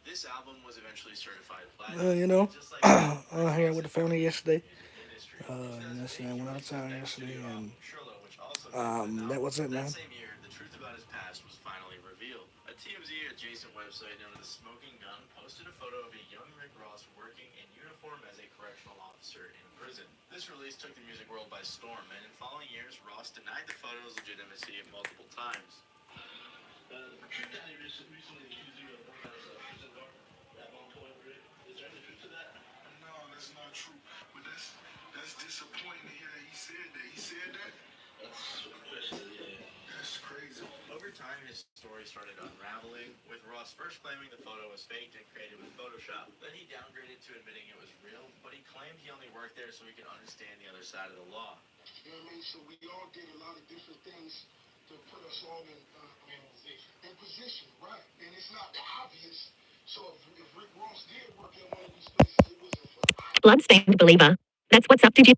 This album was eventually certified platinum. I hung out with the family yesterday. Went out of town yesterday, and that was it, man. That same year, the truth about his past was finally revealed. A TMZ adjacent website known as The Smoking Gun posted a photo of a young Rick Ross working in uniform as a correctional officer in prison. This release took the music world by storm, and in following years, Ross denied the photo's legitimacy multiple times. Trick Daddy recently accused you of working as a prison guard at one point, Rick. Is there any truth to that? No, that's not true. But that's disappointing to hear that he said that. He said that? That's crazy. Over time, his story started unraveling, with Ross first claiming the photo was faked and created with Photoshop. Then he downgraded to admitting it was real, but he claimed he only worked there so he could understand the other side of the law. You know what I mean? So we all did a lot of different things to put us all in position, right? And it's not the obvious. So if Rick Ross did work at one of these places, it wasn't for Bloodstained believer. That's what's up. Did you?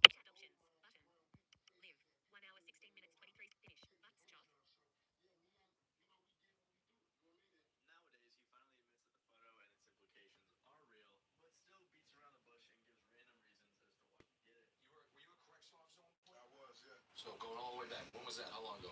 So going all the way back, when was that? How long ago?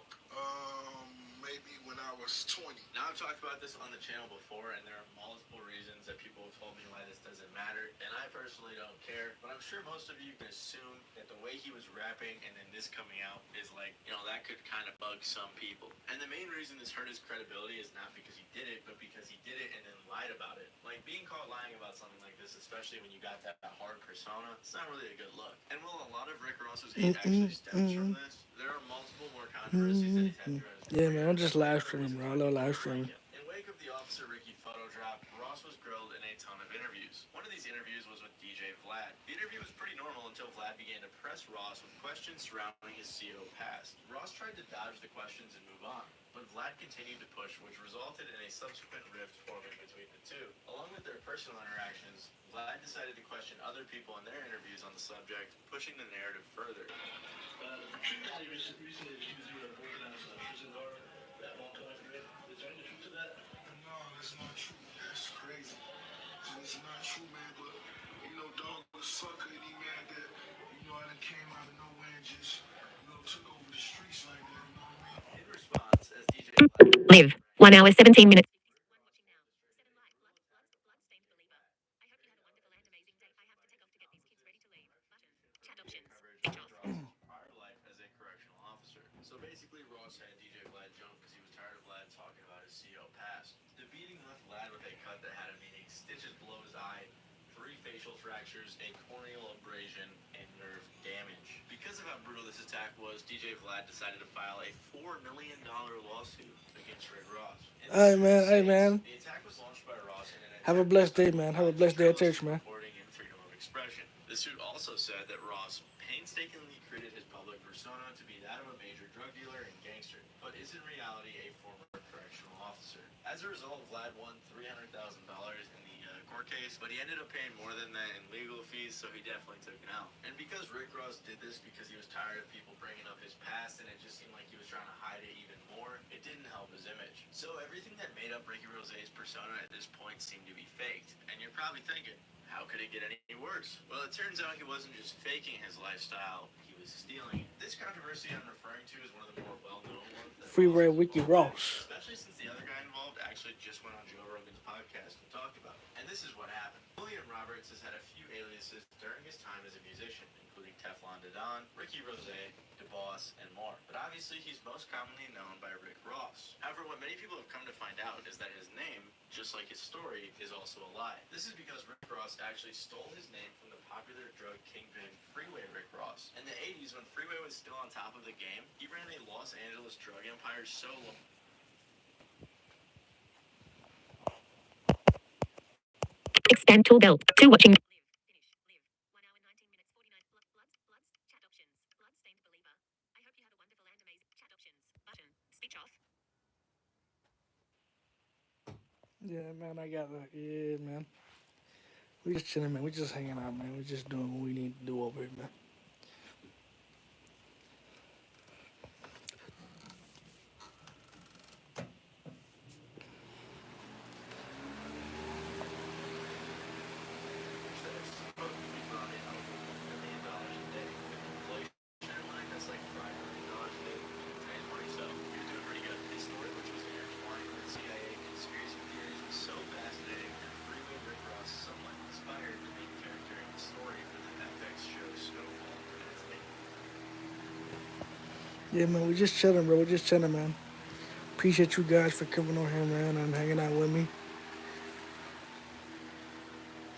Maybe when I was 20. Now, I've talked about this on the channel before, and there are multiple reasons that people have told me why this doesn't matter, and I personally don't care, but I'm sure most of you can assume that the way he was rapping and then this coming out is like, that could kind of bug some people. And the main reason this hurt his credibility is not because he did it, but because he did it and then lied about it. Like, being caught lying about something like this, especially when you got that hard persona, it's not really a good look. And while a lot of Rick Ross's hate actually stems from this, there are multiple more controversies that he's had throughout his Yeah, man, I'm just live streaming, bro. I love live streaming. In wake of the Officer Ricky photo drop, Ross was grilled in a ton of interviews. One of these interviews was with DJ Vlad. The interview was pretty normal until Vlad began to press Ross with questions surrounding his CO past. Ross tried to dodge the questions and move on, but Vlad continued to push, which resulted in a subsequent rift forming between the two. Along with their personal interactions, Vlad decided to question other people in their interviews on the subject, pushing the narrative further. Trick Daddy recently accused you of working as a prison guard at one point, Rick. Is there any truth to that? No, that's not true. That's crazy. It's not true, man, but, dog was sucker and he mad that, I done came out of nowhere and just, took over the streets like that, you know what I mean? In response, as DJ Live. 1 hour 17 minutes. So basically, Ross had DJ Vlad jump because he was tired of Vlad talking about his CO past. The beating left Vlad with a cut that had him needing stitches below his eye, 3 facial fractures, a corneal abrasion, and nerve damage. Because of how brutal this attack was, DJ Vlad decided to file a $4 million lawsuit against Rick Ross. Hey, man. The attack was launched by Ross in an Have a blessed day, man. Have a blessed day at church, man. reporting and freedom of expression. The suit also said that Ross painstakingly created his public persona to be that of a major drug dealer and gangster, but is in reality a former correctional officer. As a result, Vlad won $300,000 in the court case, but he ended up paying more than that in legal fees, so he definitely took an L. And because Rick Ross did this because he was tired of people bringing up his past, and it just seemed like he was trying to hide it even more, it didn't help his image. So everything that made up Ricky Rose's persona at this point seemed to be faked. And you're probably thinking, how could it get any worse? Well, it turns out he wasn't just faking his lifestyle, he was allegedly stealing. This controversy I'm referring to is one of the more well-known ones that Freeway Ricky Ross. especially since the other guy involved actually just went on Joe Rogan's podcast and talked about it. And this is what happened. William Roberts has had a few aliases during his time as a musician, including Teflon Don, Ricky Rose, DeBoss, and more. But obviously he's most commonly known by Rick Ross. However, what many people have come to find out is that his name, just like his story, is also a lie. This is because Rick Ross actually stole his name from the popular drug kingpin Freeway Rick Ross. In the 80s, when Freeway was still on top of the game, he ran a Los Angeles drug empire so long. Expand tool belt. To watching. Yeah, man, I got the, yeah, man. We just chilling, man. We just hanging out, man. We just doing what we need to do over here, man. Yeah, man, we just chilling, bro. We just chilling, man. Appreciate you guys for coming on here, man, and hanging out with me.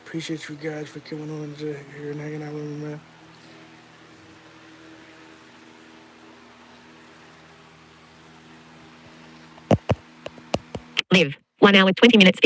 Appreciate you guys for coming on here and hanging out with me, man. Live. 1 hour 20 minutes.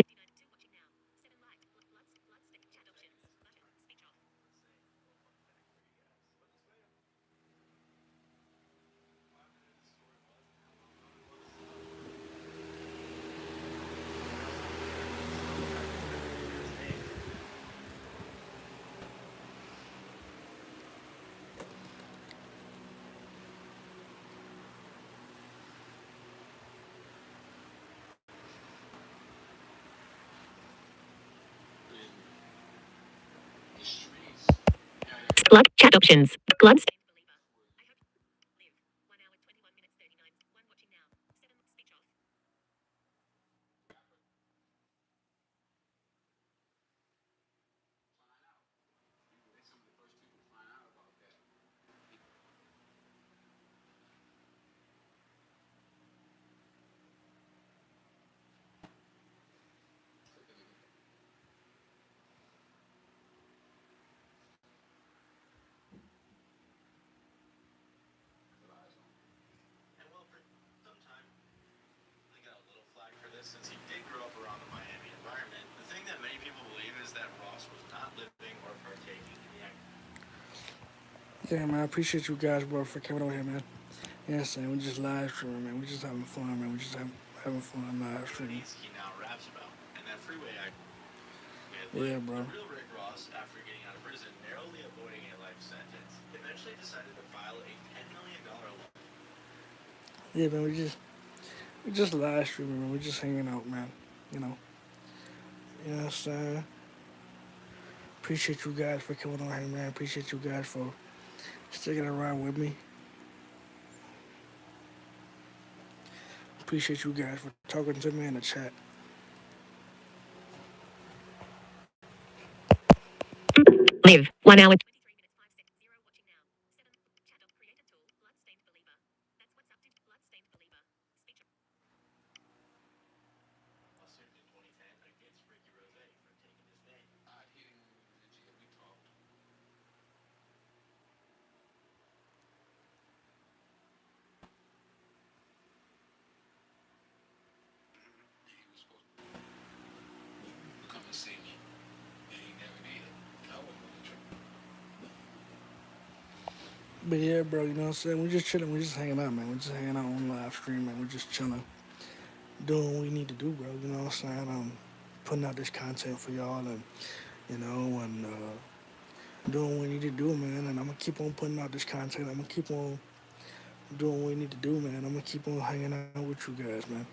Glad chat options. Glad. Since he did grow up around the Miami environment, the thing that many people believe is that Ross was not living or partaking in the act. Yeah, man, I appreciate you guys, bro, for coming over here, man. Yeah, saying we just live streaming, man. We just having fun, man. We just having fun live streaming. He now raps about, and that Freeway act. Yeah, bro. The real Rick Ross, after getting out of prison, narrowly avoiding a life sentence, eventually decided to file a $10 million loan. Yeah, man, we just live streaming, man. We just hanging out, man. You know. You know what I'm saying? Appreciate you guys for coming on here, man. Appreciate you guys for sticking around with me. Appreciate you guys for talking to me in the chat. Live. 1 hour. Come and see me. And he never did. I wasn't gonna try. But yeah, bro, you know what I'm saying? We just chilling. We just hanging out, man. We just hanging out on live stream, man. We just chilling. Doing what we need to do, bro. You know what I'm saying? Putting out this content for y'all and, you know, and doing what we need to do, man. And I'm going to keep on putting out this content. I'm going to keep on doing what we need to do, man. I'm going to keep on hanging out with you guys, man.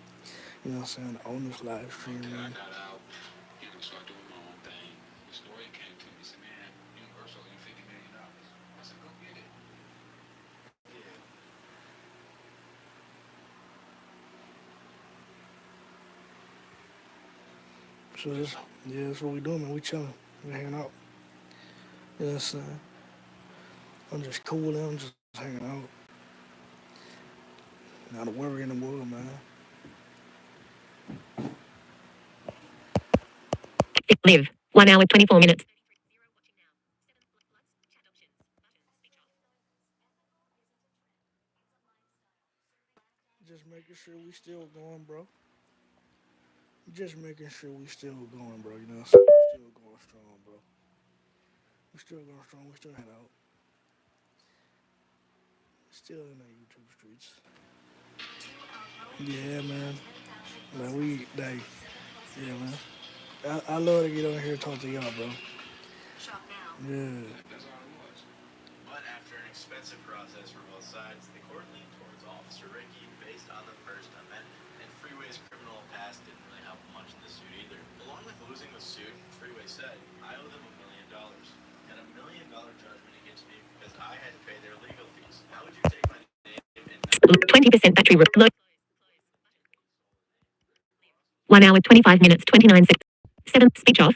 You know what I'm saying? On this live stream, Okay, man. I got out. You know, started doing my own thing. The story came to me. Said, man, Universal, you $50 million. I said, go get it. So that's what we doing, man. We chilling. We hanging out. You know what I'm saying? I'm just cool. I'm just hanging out. Not a worry in the world, man. Live. 1 hour 24 minutes. Just making sure we still going, bro. Just making sure we still going, bro. You know what I'm saying? We still going strong, bro. We still going strong. We still hanging out. Still in the YouTube streets. Yeah, man. Yeah, man. I love to get on here and talk to y'all, bro. Yeah. But after an expensive process for both sides, the court leaned towards Officer Ricky based on the First Amendment. And Freeway's criminal past didn't really help much in the suit either. Along with losing the suit, Freeway said, I owe them $1 million. Got $1 million judgment against me because I had to pay their legal fees. How would you take my name and 20% battery low. 1 hour 25 minutes 29 seconds. 7. Speech off.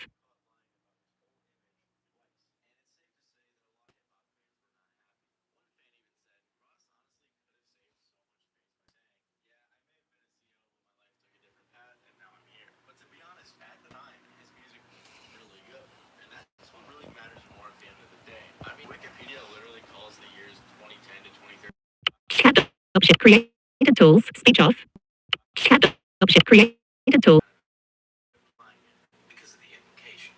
But to be honest, at the time, his music was really good. And that's what really matters more at the end of the day. I mean, Wikipedia literally calls the years 2010 to 2030. Chat option. Created tools. Speech off. Chat option. Created tool. Because of the implication.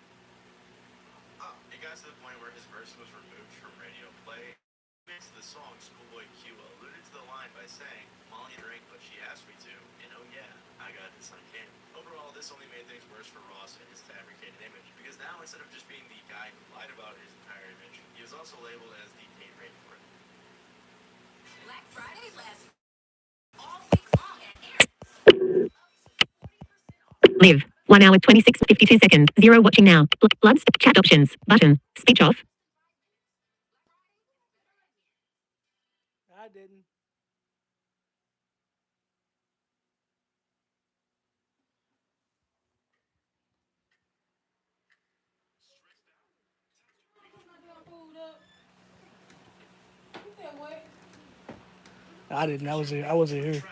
It got to the point where his verse was removed from radio play. The song Schoolboy Q alluded to the line by saying, Molly drank, but she asked me to. And oh yeah, I got this on camera. Overall, this only made things worse for Ross and his fabricated image. Because now, instead of just being the guy who lied about his entire image, he was also labeled as the date rape for it. Black Friday lasts all week long at Air. Live. 1 hour 26 52 seconds. 0 watching now. Bloods. Chat options. Button. Speech off. I didn't. I didn't. I wasn't here.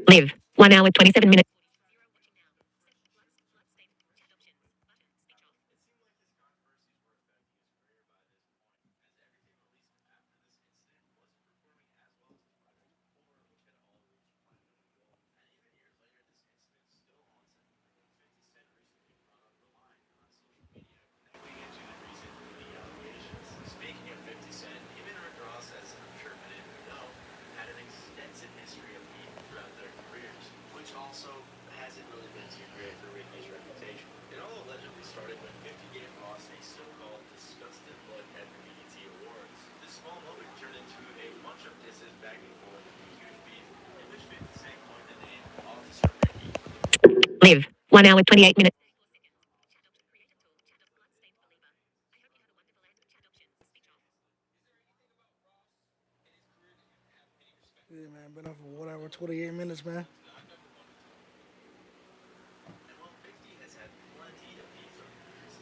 Live. 1 hour 27 minutes. Speaking of 50 Cent, even Rick Ross, as I'm sure many of you know, had an extensive history of beef throughout their careers, which also hasn't really been too great for Ricky's reputation. It all allegedly started when 50 gave Ross a so-called disgusted look at the BET Awards. This small moment turned into a bunch of disses back and forth with a huge beef, in which 50 Cent coined the name Officer Ricky. Live. 1 hour 28 minutes. Yeah, man. Been up for whatever 28 minutes, man. And while 50 has had plenty of beef over the years,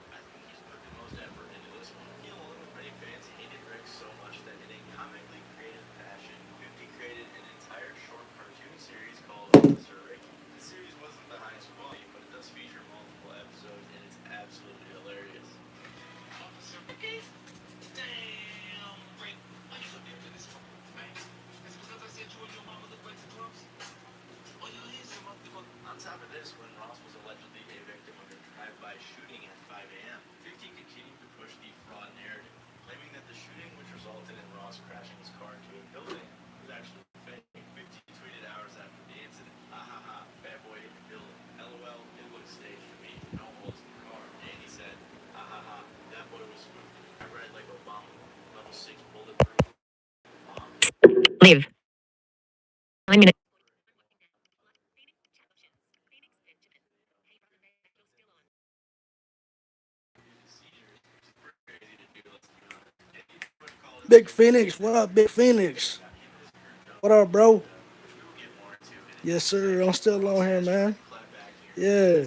I think he's put the most effort into this one. He, along with many fans, hated Rick so much that in a comically creative fashion, 50 created an entire short cartoon series called Officer Ricky. The series wasn't the highest quality, but it does feature multiple episodes, and it's absolutely hilarious. Officer Ricky? Damn, Rick. Why you so damn to this fucking face? Is it because I said you and your mama look like the clumps? Live. 9 minutes. Big Phoenix, what up, Big Phoenix? What up, bro? Yes, sir. I'm still on here, man. Yeah.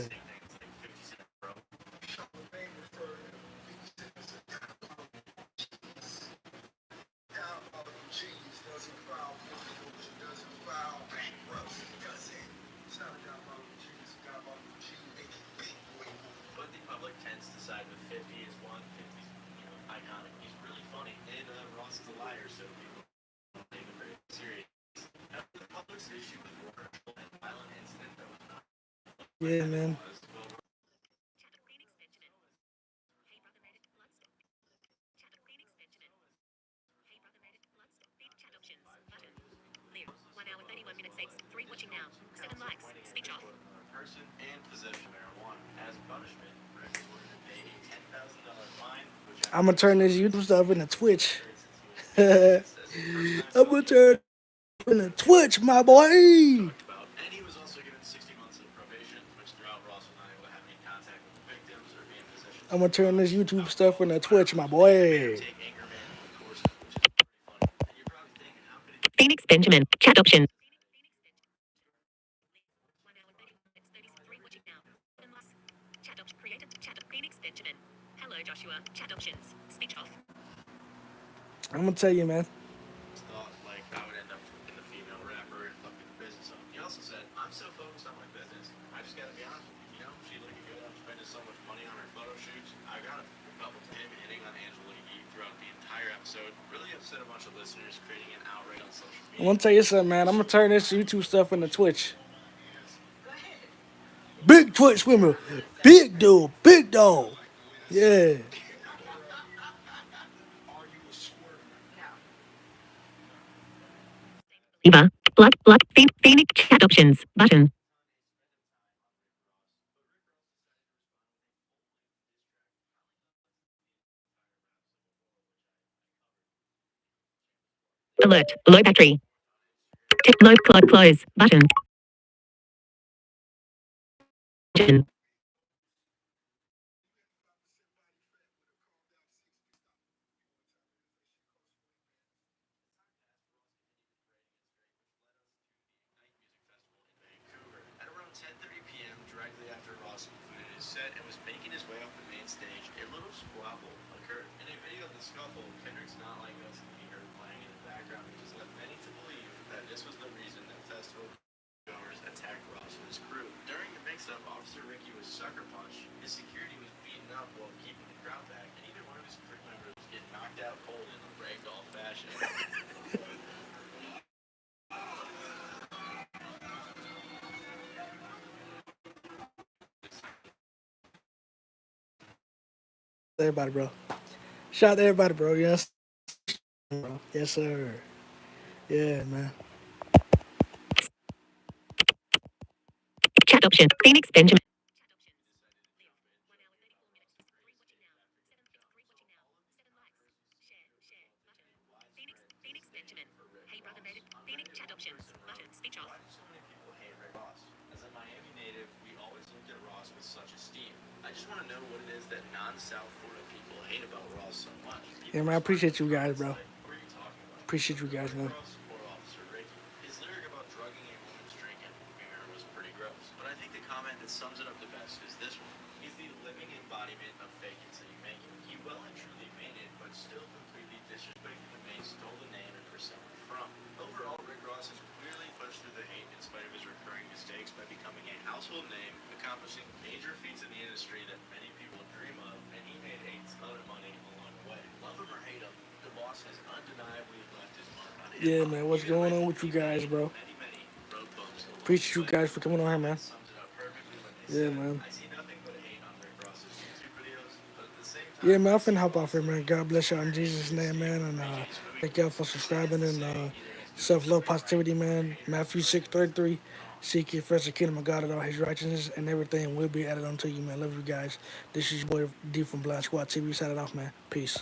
But the public tends to side with 50 as one. 50's, iconic. He's really funny. And Ross is a liar, so people take him very serious. Now, the public's issue with war and violent incident that was not Yeah, man. person and possession of marijuana. As punishment, Rick was ordered to pay a $10,000 fine, which I'm gonna turn this YouTube stuff into Twitch. I'm gonna turn it into Twitch, my boy. and he was also given 60 months of probation, which throughout Ross was not able to have any contact with the victims or be in possession. I'm gonna turn this YouTube stuff into Twitch, my boy. Phoenix Benjamin. Chat option. Hello, Joshua. Chat options. Speech off. I'm gonna tell you, man. Thought like I would end up in the female rapper and fucking the business owner. He also said, I'm so focused on my business, I just gotta be honest with you. She looking good, I'm spending so much money on her photo shoots. I got a couple of him hitting on Angela Yee throughout the entire episode. Really upset a bunch of listeners, creating an outrage on social media. I'm gonna tell you something, man. I'm gonna turn this YouTube stuff into Twitch. Big Twitch swimmer. Big dude. Big dog. Yeah. Eva. Blood. Phoenix chat options. Button. Alert. Low battery. Low close. Button. At around 10:30 p.m., directly after Ross concluded his set and was making his way off the main stage, a little squabble occurred. In a video of the scuffle, Kendrick's Not Like Us can be heard playing in the background, which has led many to believe that this was the reason that festival goers attacked Ross and his crew. During the mix-up, Officer Ricky was sucker punched. His security was beaten up while keeping the crowd back, and even one of his crew members was getting knocked out cold in a ragdoll fashion. Everybody, bro. Shout out to everybody, bro. Yes. Bro. Yes, sir. Yeah, man. Chat option. Phoenix Benjamin. Phoenix chat options. Button. Speech off. So many people hate Rick Ross. As a Miami native, we always looked at Ross with such esteem. I just want to know what it is that non-South Florida people hate about Ross so much. Yeah, man. I appreciate you guys, bro. Appreciate you guys, man. Or Officer Ricky. His lyric about drugging a woman's drink at the mirror was pretty gross. But I think the comment that sums it up the best is this one. He's the living embodiment of fake it till you make it. He well and truly made it, but still completely disrespected the man he stole the name and persona from. Overall, Rick Ross has clearly pushed through the hate in spite of his recurring mistakes by becoming a household name, accomplishing major feats in the industry that many people dream of, and he made a ton of money along the way. Love him or hate him, the boss has undeniably left his mark on hip-hop. Yeah, man. What's going on with you guys, bro? Many road bumps along Appreciate you the way. guys for coming on here, man. Sums it up perfectly when they Yeah, said, man. I see nothing but hate on Rick Ross's YouTube videos, but at the same time, Yeah, man. I'm finna hop off here, man. God bless y'all in Jesus' name, man. And thank y'all for subscribing and self-love, positivity, man. Matthew 6:33. Seek ye first the kingdom of God and all his righteousness, and everything will be added unto you, man. Love you guys. This is your boy D from Blind Squad TV. Signing off, man. Peace.